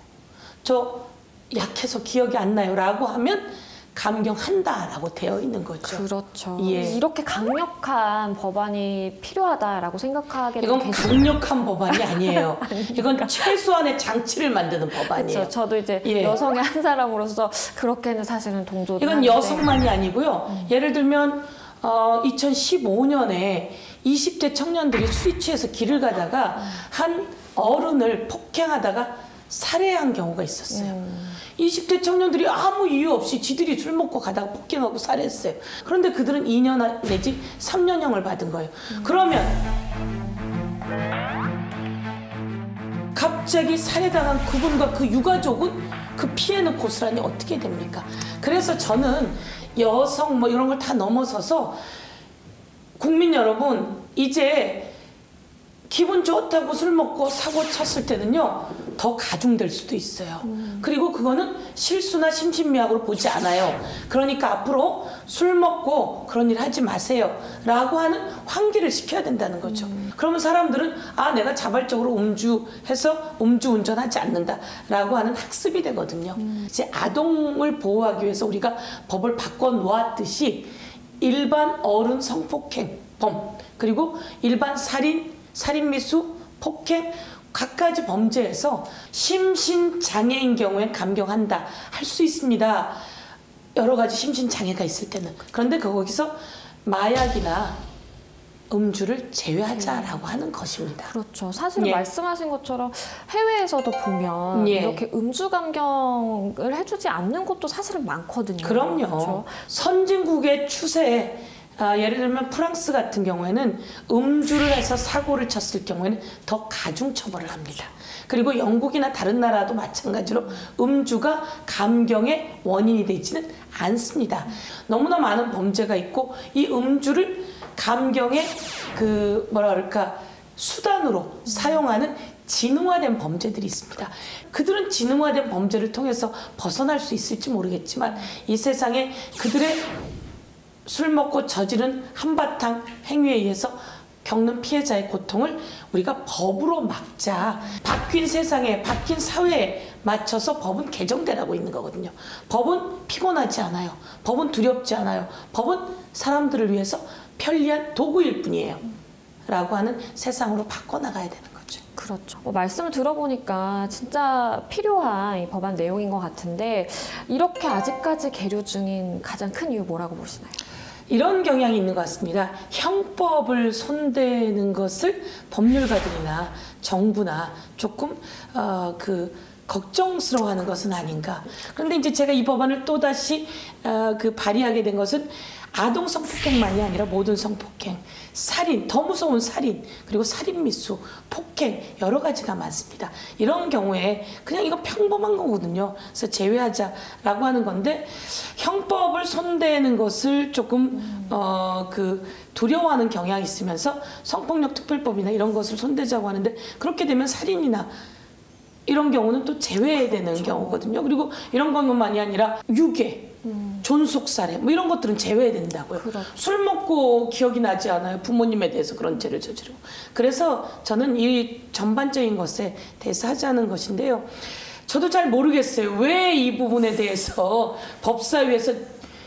Speaker 10: 저 약해서 기억이 안 나요 라고 하면 감경한다라고 되어 있는 거죠.
Speaker 9: 그렇죠.
Speaker 10: 예.
Speaker 9: 이렇게 강력한 법안이 필요하다라고 생각하게
Speaker 10: 이건
Speaker 9: 되는
Speaker 10: 강력한 법안이 아니에요. 이건 최소한의 장치를 만드는 법안이에요.
Speaker 9: 그렇죠. 저도 이제
Speaker 10: 예.
Speaker 9: 여성의 한 사람으로서 그렇게는 사실은 동조를
Speaker 10: 이건
Speaker 9: 하는데.
Speaker 10: 여성만이 아니고요. 예를 들면 2015년에 20대 청년들이 술이 취해서 길을 가다가 한 어른을 폭행하다가 살해한 경우가 있었어요. 20대 청년들이 아무 이유 없이 지들이 술 먹고 가다가 폭행하고 살해했어요. 그런데 그들은 2년 내지 3년형을 받은 거예요. 그러면 갑자기 살해당한 그분과 그 유가족은 그 피해는 고스란히 어떻게 됩니까? 그래서 저는 여성 뭐 이런 걸 다 넘어서서 국민 여러분 이제 기분 좋다고 술 먹고 사고 쳤을 때는요 더 가중될 수도 있어요. 그리고 그거는 실수나 심신미약으로 보지 않아요. 그러니까 앞으로 술 먹고 그런 일 하지 마세요 라고 하는 환기를 시켜야 된다는 거죠. 그러면 사람들은 내가 자발적으로 음주해서 음주운전하지 않는다 라고 하는 학습이 되거든요. 이제 아동을 보호하기 위해서 우리가 법을 바꿔놓았듯이 일반 어른 성폭행범 그리고 일반 살인미수, 폭행, 각가지 범죄에서 심신장애인 경우엔 감경한다 할 수 있습니다. 여러 가지 심신장애가 있을 때는. 그런데 거기서 마약이나 음주를 제외하자라고 하는 것입니다.
Speaker 9: 그렇죠. 사실
Speaker 10: 예.
Speaker 9: 말씀하신 것처럼 해외에서도 보면
Speaker 10: 예.
Speaker 9: 이렇게 음주 감경을 해주지 않는 곳도 사실은 많거든요.
Speaker 10: 그럼요.
Speaker 9: 그렇죠?
Speaker 10: 선진국의 추세에 예를 들면 프랑스 같은 경우에는 음주를 해서 사고를 쳤을 경우에는 더 가중 처벌을 합니다. 그리고 영국이나 다른 나라도 마찬가지로 음주가 감경의 원인이 되지는 않습니다. 너무나 많은 범죄가 있고 이 음주를 감경의 수단으로 사용하는 지능화된 범죄들이 있습니다. 그들은 지능화된 범죄를 통해서 벗어날 수 있을지 모르겠지만 이 세상에 그들의 술 먹고 저지른 한바탕 행위에 의해서 겪는 피해자의 고통을 우리가 법으로 막자. 바뀐 세상에, 바뀐 사회에 맞춰서 법은 개정되라고 있는 거거든요. 법은 피곤하지 않아요. 법은 두렵지 않아요. 법은 사람들을 위해서 편리한 도구일 뿐이에요. 라고 하는 세상으로 바꿔나가야 되는 거죠.
Speaker 9: 그렇죠. 말씀을 들어보니까 진짜 필요한 이 법안 내용인 것 같은데 이렇게 아직까지 계류 중인 가장 큰 이유 뭐라고 보시나요?
Speaker 10: 이런 경향이 있는 것 같습니다. 형법을 손대는 것을 법률가들이나 정부나 조금 걱정스러워하는 것은 아닌가. 그런데 이제 제가 이 법안을 또다시 발의하게 된 것은 아동 성폭행만이 아니라 모든 성폭행, 살인, 더 무서운 살인, 그리고 살인미수, 폭행 여러 가지가 많습니다. 이런 경우에 그냥 이거 평범한 거거든요. 그래서 제외하자라고 하는 건데 형법을 손대는 것을 조금 두려워하는 경향이 있으면서 성폭력 특별법이나 이런 것을 손대자고 하는데 그렇게 되면 살인이나 이런 경우는 또 제외되는 경우거든요. 그리고 이런 경우만이 아니라 유괴, 존속살해 뭐 이런 것들은 제외된다고요.
Speaker 9: 그렇죠.
Speaker 10: 술 먹고 기억이 나지 않아요. 부모님에 대해서 그런 죄를 저지르고. 그래서 저는 이 전반적인 것에 대해서 하자는 것인데요. 저도 잘 모르겠어요. 왜 이 부분에 대해서 법사위에서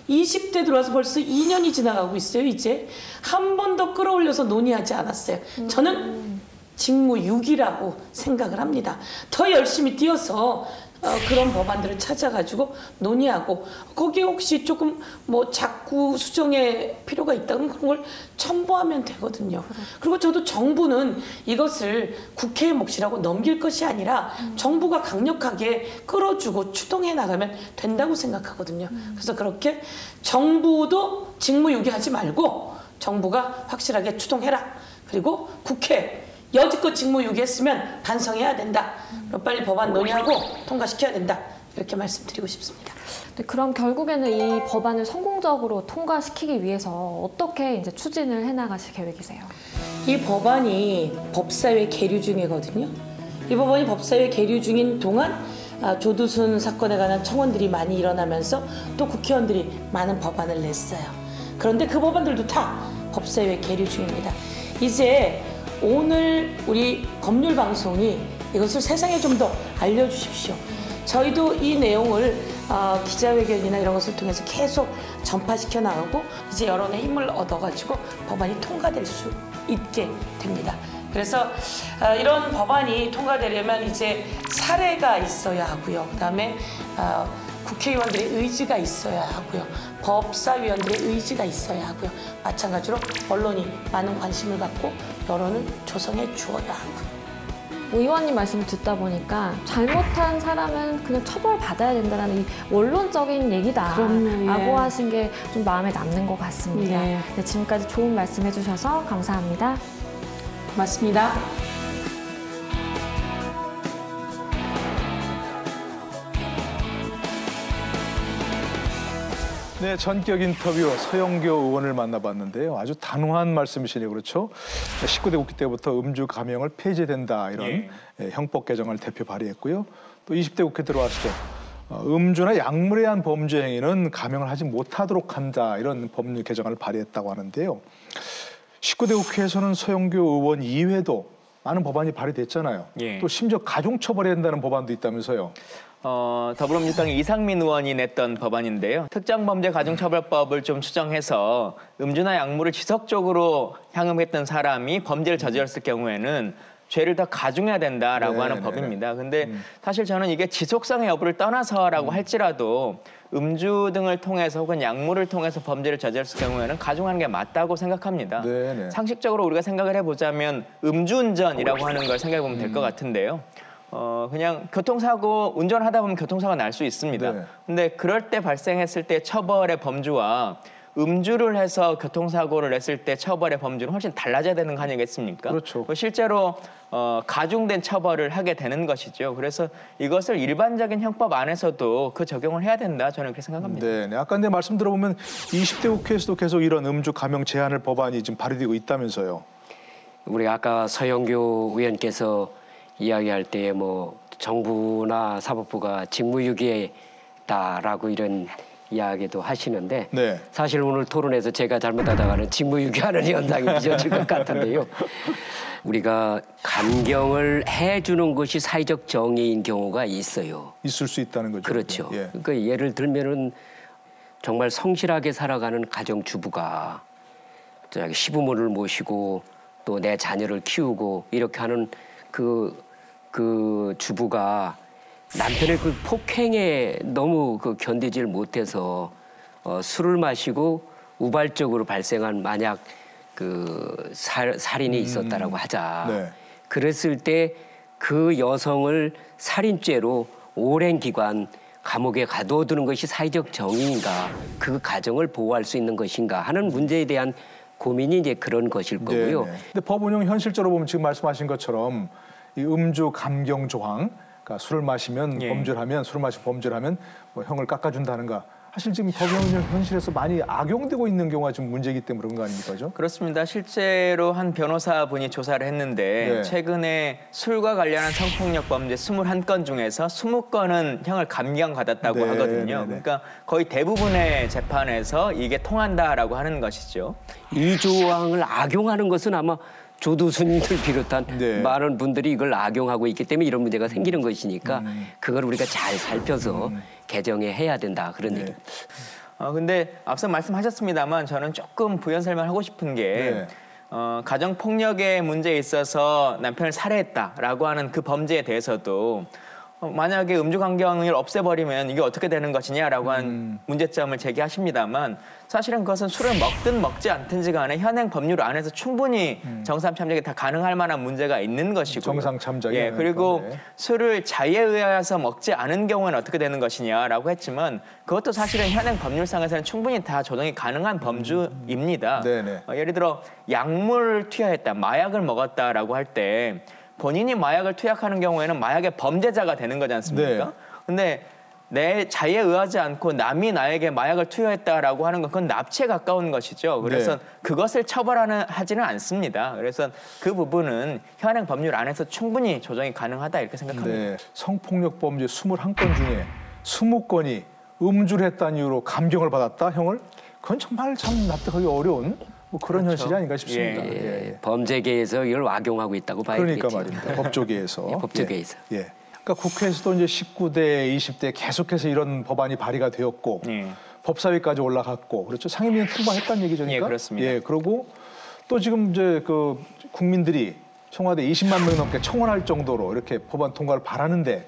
Speaker 10: 20대 들어와서 벌써 2년이 지나가고 있어요. 이제 한 번 더 끌어올려서 논의하지 않았어요. 저는 직무유기라고 생각을 합니다. 더 열심히 뛰어서 그런 법안들을 찾아가지고 논의하고 거기에 혹시 조금 자꾸 수정의 필요가 있다면 그런 걸 첨부하면 되거든요. 그리고 저도 정부는 이것을 국회의 몫이라고 넘길 것이 아니라 정부가 강력하게 끌어주고 추동해 나가면 된다고 생각하거든요. 그래서 그렇게 정부도 직무유기하지 말고 정부가 확실하게 추동해라. 그리고 국회 여지껏 직무유기했으면 반성해야 된다. 빨리 법안 논의하고 통과시켜야 된다. 이렇게 말씀드리고 싶습니다.
Speaker 9: 네, 그럼 결국에는 이 법안을 성공적으로 통과시키기 위해서 어떻게 이제 추진을 해나가실 계획이세요?
Speaker 10: 이 법안이 법사위에 계류 중이거든요. 이 법안이 법사위에 계류 중인 동안 조두순 사건에 관한 청원들이 많이 일어나면서 또 국회의원들이 많은 법안을 냈어요. 그런데 그 법안들도 다 법사위에 계류 중입니다. 이제 오늘 우리 법률방송이 이것을 세상에 좀 더 알려주십시오. 저희도 이 내용을 기자회견이나 이런 것을 통해서 계속 전파시켜 나가고 이제 여론의 힘을 얻어가지고 법안이 통과될 수 있게 됩니다. 그래서 이런 법안이 통과되려면 이제 사례가 있어야 하고요. 그다음에 국회의원들의 의지가 있어야 하고요. 법사위원들의 의지가 있어야 하고요. 마찬가지로 언론이 많은 관심을 갖고 여론을 조성해 주어야 하고요.
Speaker 9: 의원님 말씀을 듣다 보니까 잘못한 사람은 그냥 처벌받아야 된다는 이 원론적인 얘기다라고 하신 게 좀 마음에 남는 것 같습니다. 네, 지금까지 좋은 말씀 해주셔서 감사합니다.
Speaker 10: 고맙습니다.
Speaker 7: 네, 전격 인터뷰 서영교 의원을 만나봤는데요. 아주 단호한 말씀이시네요. 그렇죠? 19대 국회 때부터 음주 감형을 폐지된다 이런 형법 개정을 대표 발의했고요. 또 20대 국회 들어왔을 때 음주나 약물에 의한 범죄 행위는 감형을 하지 못하도록 한다 이런 법률 개정을 발의했다고 하는데요. 19대 국회에서는 서영교 의원 이외에도 많은 법안이 발의됐잖아요. 또 심지어 가중처벌해야 된다는 법안도 있다면서요.
Speaker 6: 더불어민주당의 이상민 의원이 냈던 법안인데요. 특정범죄 가중처벌법을 좀 추정해서 음주나 약물을 지속적으로 향응했던 사람이 범죄를 저질렀을 경우에는 죄를 더 가중해야 된다라고 하는 법입니다. 근데 사실 저는 이게 지속성의 여부를 떠나서라고 할지라도 음주 등을 통해서 혹은 약물을 통해서 범죄를 저질렀을 경우에는 가중하는 게 맞다고 생각합니다. 상식적으로 우리가 생각을 해보자면 음주운전이라고 하는 걸 생각해 보면 될 것 같은데요. 그냥 교통사고 운전하다 보면 교통사고가 날 수 있습니다. 근데 그럴 때 발생했을 때 처벌의 범주와 음주를 해서 교통사고를 냈을 때 처벌의 범주는 훨씬 달라져야 되는 거 아니겠습니까?
Speaker 7: 그렇죠.
Speaker 6: 실제로 가중된 처벌을 하게 되는 것이죠. 그래서 이것을 일반적인 형법 안에서도 그 적용을 해야 된다. 저는 그렇게 생각합니다.
Speaker 7: 네, 아까 근데 말씀 들어보면 20대 국회에서도 계속 이런 음주 감형 제한을 법안이 지금 발의되고 있다면서요.
Speaker 5: 우리 아까 서영교 의원께서 이야기할 때 정부나 사법부가 직무유기다라고 이런 이야기도 하시는데
Speaker 7: 네.
Speaker 5: 사실 오늘 토론에서 제가 잘못하다가는 직무유기하는 현상이 빚어질 것 같은데요. 우리가 감경을 해주는 것이 사회적 정의인 경우가 있어요.
Speaker 7: 있을 수 있다는 거죠.
Speaker 5: 그렇죠.
Speaker 7: 예.
Speaker 5: 그러니까 예를 들면은 정말 성실하게 살아가는 가정주부가 시부모를 모시고 또 내 자녀를 키우고 이렇게 하는 그 주부가 남편의 그 폭행에 너무 견디질 못해서 술을 마시고 우발적으로 발생한 만약 살인이 있었다라고 하자.
Speaker 7: 네.
Speaker 5: 그랬을 때 그 여성을 살인죄로 오랜 기간 감옥에 가둬두는 것이 사회적 정의인가, 그 가정을 보호할 수 있는 것인가 하는 문제에 대한 고민이 이제 그런 것일 거고요.
Speaker 7: 네네. 근데 법 운영 현실적으로 보면 지금 말씀하신 것처럼 이 음주 감경 조항, 그러니까 술을 마시면 범죄를 하면 술을 마시고 범죄를 하면 뭐 형을 깎아준다는가. 사실 지금 법 운영 현실에서 많이 악용되고 있는 경우가 좀 문제이기 때문에 그런 거 아닙니까?
Speaker 6: 그렇습니다. 실제로 한 변호사분이 조사를 했는데
Speaker 7: 네.
Speaker 6: 최근에 술과 관련한 성폭력 범죄 21건 중에서 20건은 형을 감경받았다고
Speaker 7: 네,
Speaker 6: 하거든요.
Speaker 7: 네, 네.
Speaker 6: 그러니까 거의 대부분의 재판에서 이게 통한다라고 하는 것이죠.
Speaker 5: 이 조항을 악용하는 것은 아마 조두순들 비롯한
Speaker 7: 네.
Speaker 5: 많은 분들이 이걸 악용하고 있기 때문에 이런 문제가 생기는 것이니까 그걸 우리가 잘 살펴서 개정해 해야 된다 그런
Speaker 7: 네.
Speaker 5: 얘기입니다.
Speaker 6: 근데 앞서 말씀하셨습니다만 저는 조금 부연 설명하고 싶은 게 가정 폭력의 문제에 있어서 남편을 살해했다라고 하는 그 범죄에 대해서도 만약에 음주 감경을 없애버리면 이게 어떻게 되는 것이냐라고 하는 문제점을 제기하십니다만 사실은 그것은 술을 먹든 먹지 않든지 간에 현행 법률 안에서 충분히 정상 참작이 다 가능할 만한 문제가 있는 것이고요.
Speaker 7: 정상 참작이
Speaker 6: 예, 그리고 술을 자의에 의하여서 먹지 않은 경우에는 어떻게 되는 것이냐라고 했지만 그것도 사실은 현행 법률상에서는 충분히 다 조정이 가능한 범주입니다. 예를 들어 약물을 투여했다, 마약을 먹었다라고 할 때 본인이 마약을 투약하는 경우에는 마약의 범죄자가 되는 거지 않습니까? 근데 내 자의에 의하지 않고 남이 나에게 마약을 투여했다라고 하는 건 그건 납치에 가까운 것이죠. 그래서 그것을 처벌하지는 않습니다. 그래서 그 부분은 현행 법률 안에서 충분히 조정이 가능하다 이렇게 생각합니다.
Speaker 7: 네. 성폭력 범죄 21건 중에 20건이 음주를 했다는 이유로 감경을 받았다, 형을? 그건 정말 참 납득하기 어려운 뭐 그런 현실이 아닌가 싶습니다.
Speaker 5: 범죄계에서 이걸 악용하고 있다고 봐야
Speaker 7: 그러니까
Speaker 5: 되겠죠.
Speaker 7: 말입니다. 법조계에서.
Speaker 5: 예, 법조계에서.
Speaker 7: 예. 그러니까 국회에서도 이제 19대, 20대 계속해서 이런 법안이 발의가 되었고 법사위까지 올라갔고 그렇죠. 상임위는 통과했다는 얘기죠.
Speaker 6: 예, 그렇습니다.
Speaker 7: 예, 그리고 또 지금 이제 그 국민들이 청와대 20만 명 넘게 청원할 정도로 이렇게 법안 통과를 바라는데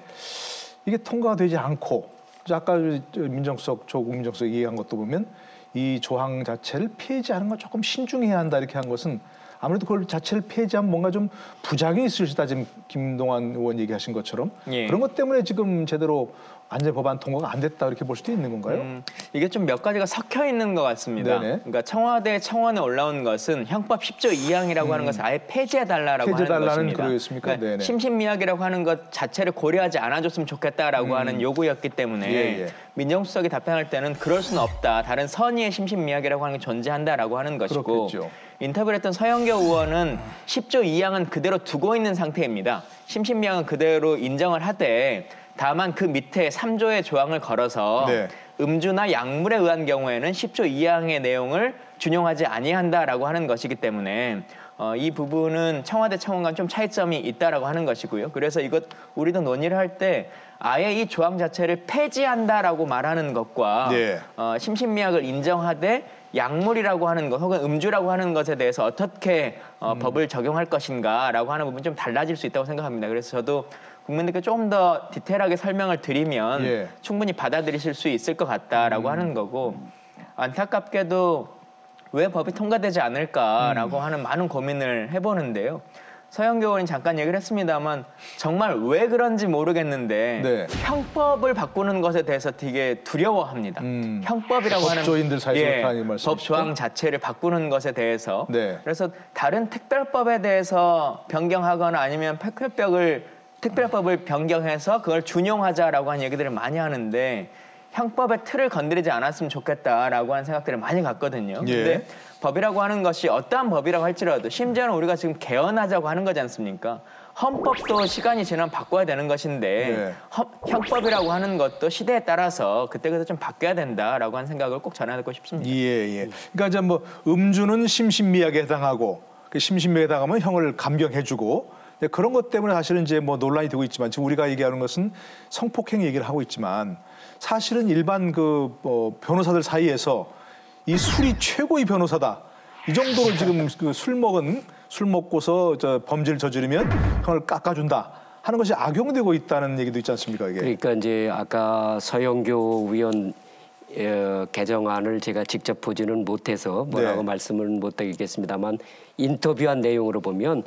Speaker 7: 이게 통과가 되지 않고 아까 민정수석, 조국 민정수석 얘기한 것도 보면 이 조항 자체를 폐지하는 건 조금 신중해야 한다 이렇게 한 것은 아무래도 그걸 자체를 폐지하면 뭔가 좀 부작용이 있을 수 있다. 지금 김동완 의원 얘기하신 것처럼 그런 것 때문에 지금 제대로 완전 법안 통과가 안 됐다 이렇게 볼 수도 있는 건가요?
Speaker 6: 이게 좀 몇 가지가 섞여 있는 것 같습니다. 그러니까 청와대 청원에 올라온 것은 형법 10조 2항이라고 하는 것을 아예 폐지해달라고 하는 것입니다. 그러니까 심신미약이라고 하는 것 자체를 고려하지 않아줬으면 좋겠다라고 하는 요구였기 때문에 민정수석이 답변할 때는 그럴 수는 없다. 다른 선의의 심신미약이라고 하는 게 존재한다라고 하는 것이고
Speaker 7: 그렇겠죠.
Speaker 6: 인터뷰를 했던 서영교 의원은 10조 2항은 그대로 두고 있는 상태입니다. 심신미약은 그대로 인정을 하되 다만 그 밑에 3조의 조항을 걸어서 음주나 약물에 의한 경우에는 10조 2항의 내용을 준용하지 아니한다라고 하는 것이기 때문에 이 부분은 청와대 청원과 좀 차이점이 있다라고 하는 것이고요. 그래서 이것 우리도 논의를 할 때 아예 이 조항 자체를 폐지한다라고 말하는 것과 심신미약을 인정하되 약물이라고 하는 것 혹은 음주라고 하는 것에 대해서 어떻게 법을 적용할 것인가라고 하는 부분이 좀 달라질 수 있다고 생각합니다. 그래서 저도 국민들께 조금 더 디테일하게 설명을 드리면 충분히 받아들이실 수 있을 것 같다라고 하는 거고 안타깝게도 왜 법이 통과되지 않을까라고 하는 많은 고민을 해보는데요. 서영교 의원이 잠깐 얘기를 했습니다만 정말 왜 그런지 모르겠는데 형법을 바꾸는 것에 대해서 되게 두려워합니다. 형법이라고 하는
Speaker 7: 법조인들 사이에서
Speaker 6: 법 조항 자체를 바꾸는 것에 대해서 그래서 다른 특별법에 대해서 변경하거나 아니면 특별법을 변경해서 그걸 준용하자라고 하는 얘기들을 많이 하는데 형법의 틀을 건드리지 않았으면 좋겠다라고 하는 생각들을 많이 갖거든요. 근데 법이라고 하는 것이 어떠한 법이라고 할지라도 심지어는 우리가 지금 개헌하자고 하는 거지 않습니까? 헌법도 시간이 지나면 바꿔야 되는 것인데 형법이라고 하는 것도 시대에 따라서 그때그때 좀 바뀌어야 된다라고 하는 생각을 꼭 전해드리고 싶습니다.
Speaker 7: 예. 그러니까 이제 뭐 음주는 심신미약에 해당하고 그 심신미약에 해당하면 형을 감경해주고 그런 것 때문에 사실은 이제 뭐 논란이 되고 있지만 지금 우리가 얘기하는 것은 성폭행 얘기를 하고 있지만 사실은 일반 그 변호사들 사이에서 이 술이 최고의 변호사다. 이 정도로 지금 그 술 먹고서 범죄를 저지르면 형을 깎아준다 하는 것이 악용되고 있다는 얘기도 있지 않습니까? 이게.
Speaker 5: 그러니까 이제 아까 서영교 의원 개정안을 제가 직접 보지는 못해서 뭐라고 말씀을 못 드리겠습니다만 인터뷰한 내용으로 보면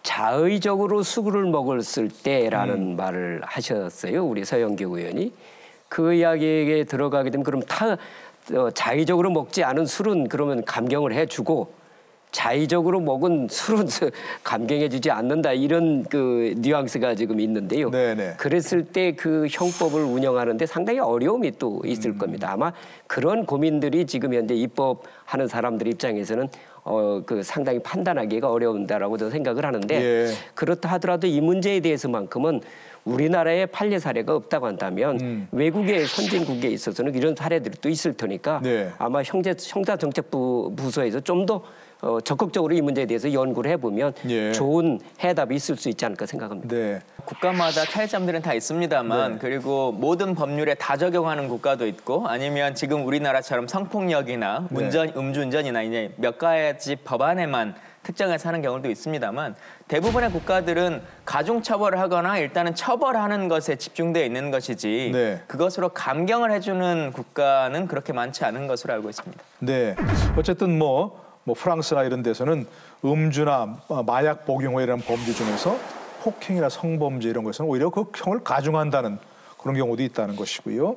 Speaker 5: 자의적으로 술을 먹었을 때라는 말을 하셨어요. 우리 서영교 의원이. 그 이야기에 들어가게 되면 그럼 자의적으로 먹지 않은 술은 그러면 감경을 해주고 자의적으로 먹은 술은 감경해주지 않는다 이런 그 뉘앙스가 지금 있는데요. 그랬을 때 그 형법을 운영하는데 상당히 어려움이 또 있을 겁니다. 아마 그런 고민들이 지금 현재 입법하는 사람들 입장에서는 그 상당히 판단하기가 어려운다라고 저는 생각을 하는데 그렇다 하더라도 이 문제에 대해서만큼은 우리나라에 판례 사례가 없다고 한다면 외국의 선진국에 있어서는 이런 사례들이 또 있을 테니까 아마 형사정책부 부서에서 좀 더 적극적으로 이 문제에 대해서 연구를 해보면 좋은 해답이 있을 수 있지 않을까 생각합니다.
Speaker 6: 국가마다 차이점들은 다 있습니다만 그리고 모든 법률에 다 적용하는 국가도 있고 아니면 지금 우리나라처럼 성폭력이나 음주운전이나 이제 몇 가지 법안에만 특정해서 하는 경우도 있습니다만 대부분의 국가들은 가중처벌을 하거나 일단은 처벌하는 것에 집중되어 있는 것이지 그것으로 감경을 해주는 국가는 그렇게 많지 않은 것으로 알고 있습니다.
Speaker 7: 어쨌든 뭐 프랑스나 이런 데서는 음주나 마약 복용이라는 범죄 중에서 폭행이나 성범죄 이런 것은 오히려 그 형을 가중한다는 그런 경우도 있다는 것이고요.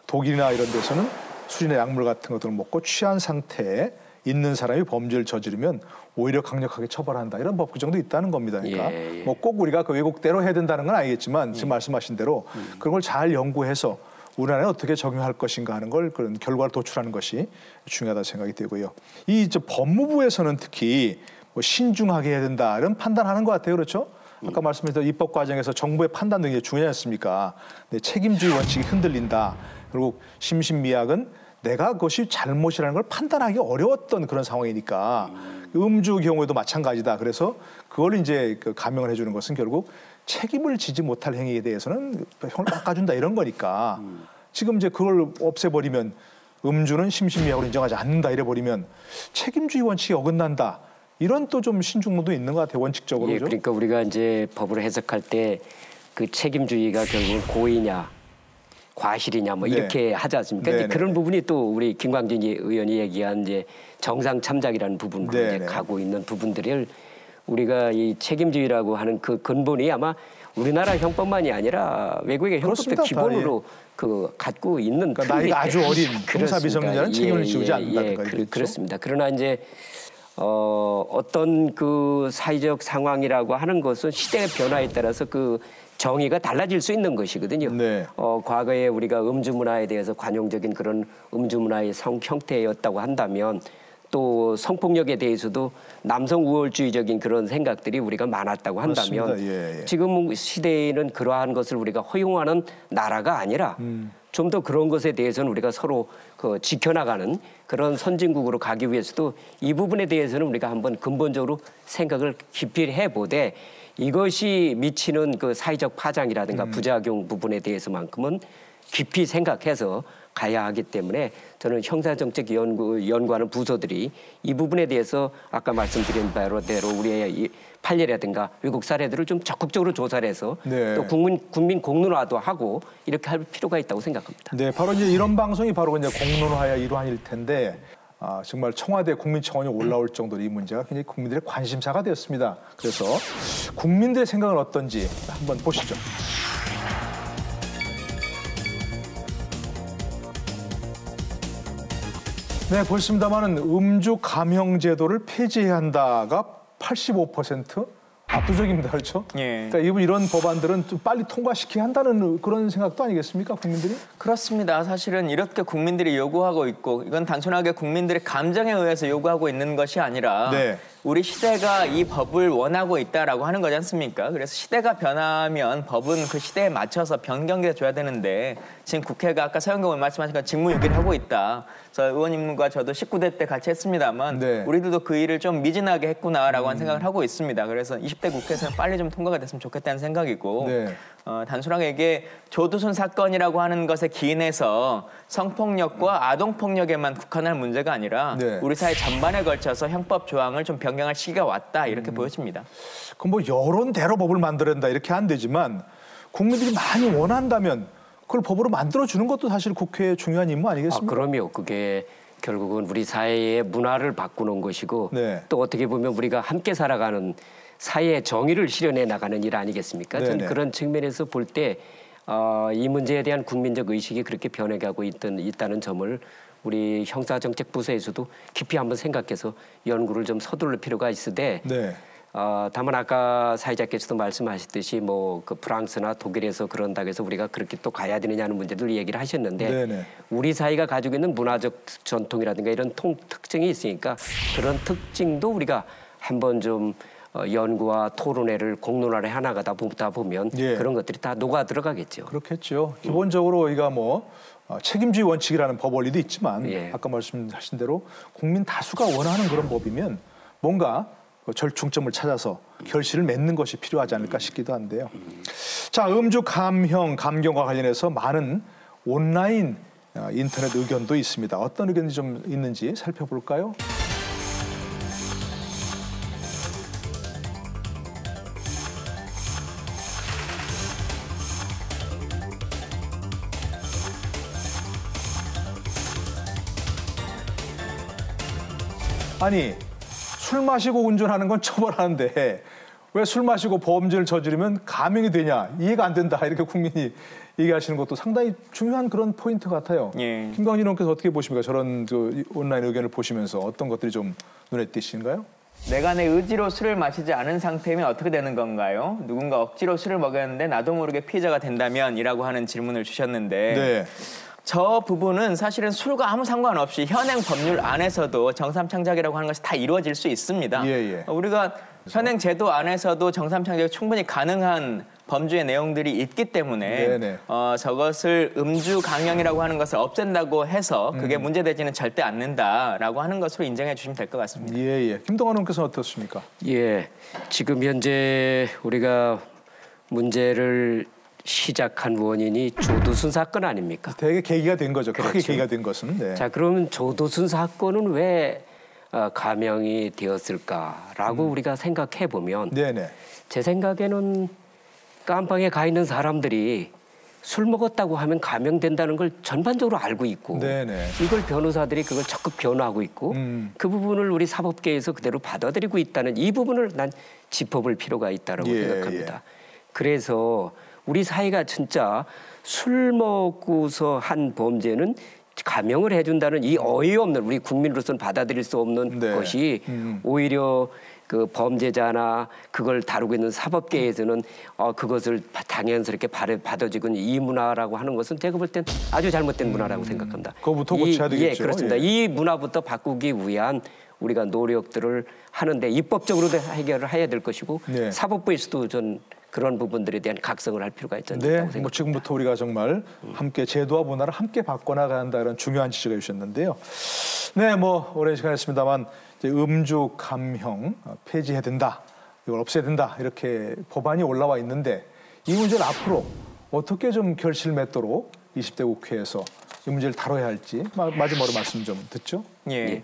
Speaker 7: 독일이나 이런 데서는 술이나 약물 같은 것들을 먹고 취한 상태에 있는 사람이 범죄를 저지르면 오히려 강력하게 처벌한다 이런 법 규정도 있다는 겁니다. 그러니까 뭐 꼭 우리가 그 외국대로 해야 된다는 건 아니겠지만 지금 말씀하신 대로 그런 걸 잘 연구해서 우리나라에 어떻게 적용할 것인가 하는 걸 그런 결과를 도출하는 것이 중요하다고 생각이 되고요. 이 법무부에서는 특히 뭐 신중하게 해야 된다 이런 판단하는 것 같아요. 그렇죠? 아까 말씀드린 입법 과정에서 정부의 판단 등이 중요하지 않습니까? 책임주의 원칙이 흔들린다. 그리고 심신미약은 내가 그것이 잘못이라는 걸 판단하기 어려웠던 그런 상황이니까 음주 경우에도 마찬가지다. 그래서 그걸 이제 감형을 해주는 것은 결국 책임을 지지 못할 행위에 대해서는 형을 깎아준다 이런 거니까 지금 이제 그걸 없애버리면 음주는 심신미약으로 인정하지 않는다 이래버리면 책임주의 원칙이 어긋난다. 이런 또 좀 신중문도 있는 것 같아요. 원칙적으로.
Speaker 5: 그러니까 우리가 이제 법을 해석할 때 그 책임주의가 결국은 고의냐 과실이냐 뭐 이렇게 하지 않습니까? 이제 그런 부분이 또 우리 김광진 의원이 얘기한 이제 정상 참작이라는 부분으로 이제 가고 있는 부분들을 우리가 이 책임주의라고 하는 그 근본이 아마 우리나라 형법만이 아니라 외국의 형법도 기본으로 그 갖고 있는
Speaker 7: 그러니까 나이가 아주 어린 형사 미성년자는 책임을 지우지 않는다든가
Speaker 5: 그렇습니다. 그러나 이제 어떤 그 사회적 상황이라고 하는 것은 시대의 변화에 따라서 그 정의가 달라질 수 있는 것이거든요. 과거에 우리가 음주 문화에 대해서 관용적인 그런 음주 문화의 형태였다고 한다면 또 성폭력에 대해서도 남성 우월주의적인 그런 생각들이 우리가 많았다고 한다면 지금 시대에는 그러한 것을 우리가 허용하는 나라가 아니라 좀 더 그런 것에 대해서는 우리가 서로 지켜나가는 그런 선진국으로 가기 위해서도 이 부분에 대해서는 우리가 한번 근본적으로 생각을 깊이 해보되 이것이 미치는 그 사회적 파장이라든가 부작용 부분에 대해서만큼은 깊이 생각해서 가야 하기 때문에 저는 형사정책 연구하는 부서들이 이 부분에 대해서 아까 말씀드린 바로 우리의 이 판례라든가 외국 사례들을 좀 적극적으로 조사를 해서 또 국민 공론화도 하고 이렇게 할 필요가 있다고 생각합니다.
Speaker 7: 바로 이제 이런 방송이 바로 이제 공론화의 일환일 텐데 정말 청와대 국민청원이 올라올 정도로 이 문제가 굉장히 국민들의 관심사가 되었습니다. 그래서 국민들의 생각은 어떤지 한번 보시죠. 보셨습니다만은 음주 감형 제도를 폐지해야 한다가 85%, 압도적입니다, 그렇죠?
Speaker 6: 예.
Speaker 7: 그러니까 이런 법안들은 좀 빨리 통과시켜야 한다는 그런 생각도 아니겠습니까, 국민들이?
Speaker 6: 그렇습니다. 사실은 이렇게 국민들이 요구하고 있고 이건 단순하게 국민들의 감정에 의해서 요구하고 있는 것이 아니라
Speaker 7: 네.
Speaker 6: 우리 시대가 이 법을 원하고 있다라고 하는 거지 않습니까? 그래서 시대가 변하면 법은 그 시대에 맞춰서 변경돼 줘야 되는데 지금 국회가 아까 서영경 의원 말씀하신 것 직무유기를 하고 있다. 그래서 의원님과 저도 19대 때 같이 했습니다만
Speaker 7: 네.
Speaker 6: 우리들도 그 일을 좀 미진하게 했구나라고 하는 생각을 하고 있습니다. 그래서 20대 국회에서는 빨리 좀 통과가 됐으면 좋겠다는 생각이고
Speaker 7: 네.
Speaker 6: 단순하게 이게 조두순 사건이라고 하는 것에 기인해서 성폭력과 아동폭력에만 국한할 문제가 아니라
Speaker 7: 네.
Speaker 6: 우리 사회 전반에 걸쳐서 형법 조항을 좀 변경할 시기가 왔다 이렇게 보여집니다.
Speaker 7: 그럼 뭐 여론대로 법을 만들어낸다 이렇게 안 되지만 국민들이 많이 원한다면 그걸 법으로 만들어주는 것도 사실 국회의 중요한 임무 아니겠습니까?
Speaker 5: 그럼요. 그게 결국은 우리 사회의 문화를 바꾸는 것이고
Speaker 7: 네.
Speaker 5: 또 어떻게 보면 우리가 함께 살아가는 사회의 정의를 실현해 나가는 일 아니겠습니까? 저는 그런 측면에서 볼 때 이 문제에 대한 국민적 의식이 그렇게 변해가고 있다는 점을 우리 형사정책부서에서도 깊이 한번 생각해서 연구를 좀 서둘러 필요가 있으되
Speaker 7: 네.
Speaker 5: 다만 아까 사회자께서도 말씀하셨듯이 뭐 그 프랑스나 독일에서 그런다고 해서 우리가 그렇게 또 가야 되느냐는 문제들 얘기를 하셨는데
Speaker 7: 네네.
Speaker 5: 우리 사회가 가지고 있는 문화적 전통이라든가 이런 특징이 있으니까 그런 특징도 우리가 한번 좀 연구와 토론회를 공론화를 해나가다 보면
Speaker 7: 예.
Speaker 5: 그런 것들이 다 녹아 들어가겠죠.
Speaker 7: 그렇겠죠. 기본적으로 우리가 뭐 책임주의 원칙이라는 법 원리도 있지만
Speaker 5: 예.
Speaker 7: 아까 말씀하신 대로 국민 다수가 원하는 그런 법이면 뭔가 절충점을 찾아서 결실을 맺는 것이 필요하지 않을까 싶기도 한데요. 자, 음주 감경과 관련해서 많은 온라인 인터넷 의견도 있습니다. 어떤 의견이 좀 있는지 살펴볼까요? 아니, 술 마시고 운전하는 건 처벌하는데 왜 술 마시고 범죄를 저지르면 감형이 되냐, 이해가 안 된다, 이렇게 국민이 얘기하시는 것도 상당히 중요한 그런 포인트 같아요.
Speaker 6: 예.
Speaker 7: 김광진 의원께서 어떻게 보십니까? 저런 그 온라인 의견을 보시면서 어떤 것들이 좀 눈에 띄시는가요?
Speaker 6: 내가 내 의지로 술을 마시지 않은 상태면 어떻게 되는 건가요? 누군가 억지로 술을 먹였는데 나도 모르게 피해자가 된다면? 이라고 하는 질문을 주셨는데
Speaker 7: 네.
Speaker 6: 저 부분은 사실은 술과 아무 상관없이 현행 법률 안에서도 정삼창작이라고 하는 것이 다 이루어질 수 있습니다.
Speaker 7: 예.
Speaker 6: 우리가 현행 제도 안에서도 정삼창작이 충분히 가능한 범죄의 내용들이 있기 때문에
Speaker 7: 네네.
Speaker 6: 저것을 음주 강형이라고 하는 것을 없앤다고 해서 그게 문제되지는 절대 않는다라고 하는 것으로 인정해 주시면 될 것 같습니다.
Speaker 7: 예. 김동완 의원께서는 어떻습니까?
Speaker 5: 예, 지금 현재 우리가 문제를 시작한 원인이 조두순 사건 아닙니까?
Speaker 7: 되게 계기가 된 거죠. 크게
Speaker 5: 그렇죠.
Speaker 7: 계기가 된 것은. 네.
Speaker 5: 자, 그러면 조두순 사건은 왜 감형이 되었을까라고 우리가 생각해 보면
Speaker 7: 네네.
Speaker 5: 제 생각에는 깜빵에 가 있는 사람들이 술 먹었다고 하면 감형된다는 걸 전반적으로 알고 있고
Speaker 7: 네네.
Speaker 5: 이걸 변호사들이 그걸 적극 변호하고 있고 그 부분을 우리 사법계에서 그대로 받아들이고 있다는 이 부분을 난 짚어볼 필요가 있다고 생각합니다. 그래서 우리 사회가 진짜 술 먹고서 한 범죄는 감형을 해준다는 이 어이없는 우리 국민으로서는 받아들일 수 없는 것이 오히려 그 범죄자나 그걸 다루고 있는 사법계에서는 그것을 당연스럽게 받아주고 이 문화라고 하는 것은 제가 볼 땐 아주 잘못된 문화라고 생각합니다.
Speaker 7: 그거부터 고쳐야 되겠죠.
Speaker 5: 예, 그렇습니다. 이 문화부터 바꾸기 위한 우리가 노력들을 하는데 입법적으로도 해결을 해야 될 것이고 사법부에서도 전 그런 부분들에 대한 각성을 할 필요가 있지 않을까 생각합니다.
Speaker 7: 뭐 지금부터 우리가 정말 함께 제도와 문화를 함께 바꿔나가야 한다는 중요한 지적을 해주셨는데요. 네, 뭐 오랜 시간이었습니다만 이제 음주 감형 폐지해야 된다, 이걸 없애야 된다, 이렇게 법안이 올라와 있는데 이 문제를 앞으로 어떻게 좀 결실 맺도록 20대 국회에서 이 문제를 다뤄야 할지 마지막으로 말씀 좀 듣죠.
Speaker 6: 예.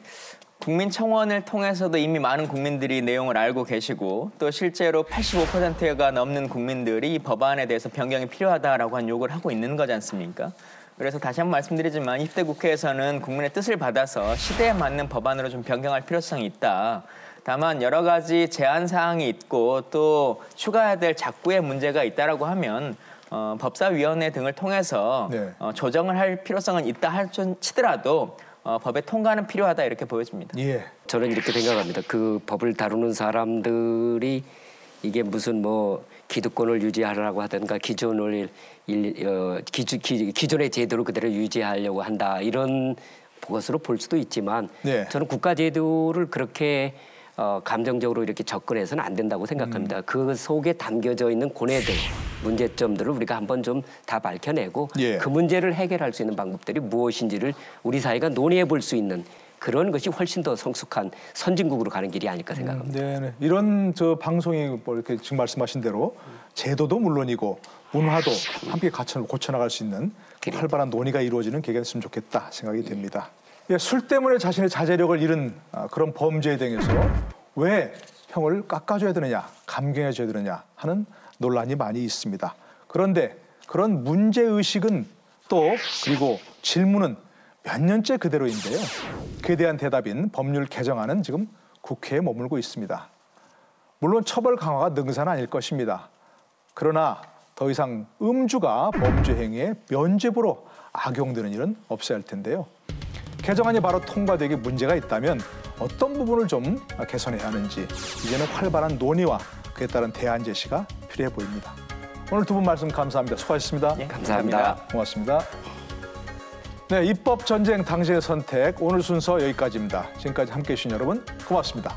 Speaker 6: 국민청원을 통해서도 이미 많은 국민들이 내용을 알고 계시고 또 실제로 85%가 넘는 국민들이 이 법안에 대해서 변경이 필요하다라고 한 요구를 하고 있는 거지 않습니까? 그래서 다시 한번 말씀드리지만 20대 국회에서는 국민의 뜻을 받아서 시대에 맞는 법안으로 좀 변경할 필요성이 있다. 다만 여러 가지 제한 사항이 있고 또 추가해야 될 작구의 문제가 있다라고 하면 법사위원회 등을 통해서 조정을 할 필요성은 있다 치더라도 법의 통과는 필요하다 이렇게 보여집니다.
Speaker 5: 저는 이렇게 생각합니다. 그 법을 다루는 사람들이 이게 무슨 뭐 기득권을 유지하라고 하든가 기존의 제도를 그대로 유지하려고 한다 이런 것으로 볼 수도 있지만
Speaker 7: 네.
Speaker 5: 저는 국가 제도를 그렇게 감정적으로 이렇게 접근해서는 안 된다고 생각합니다. 그 속에 담겨져 있는 고뇌들, 문제점들을 우리가 한번 좀 다 밝혀내고
Speaker 7: 예.
Speaker 5: 그 문제를 해결할 수 있는 방법들이 무엇인지를 우리 사회가 논의해 볼 수 있는 그런 것이 훨씬 더 성숙한 선진국으로 가는 길이 아닐까 생각합니다.
Speaker 7: 네. 이런 방송이 뭐 이렇게 지금 말씀하신 대로 제도도 물론이고 문화도 함께 같이 고쳐나갈 수 있는 활발한 논의가 이루어지는 계기가 됐으면 좋겠다 생각이 됩니다. 예, 술 때문에 자신의 자제력을 잃은 그런 범죄에 대해서 왜 형을 깎아줘야 되느냐, 감경해줘야 되느냐 하는 논란이 많이 있습니다. 그런데 그런 문제의식은 또 그리고 질문은 몇 년째 그대로인데요. 그에 대한 대답인 법률 개정안은 지금 국회에 머물고 있습니다. 물론 처벌 강화가 능사는 아닐 것입니다. 그러나 더 이상 음주가 범죄 행위의 면죄부로 악용되는 일은 없어야 할 텐데요. 개정안이 바로 통과되기 문제가 있다면 어떤 부분을 좀 개선해야 하는지 이제는 활발한 논의와 그에 따른 대안 제시가 필요해 보입니다. 오늘 두 분 말씀 감사합니다. 수고하셨습니다.
Speaker 6: 네,
Speaker 5: 감사합니다.
Speaker 7: 고맙습니다. 네, 입법 전쟁 당신의 선택 오늘 순서 여기까지입니다. 지금까지 함께해 주신 여러분 고맙습니다.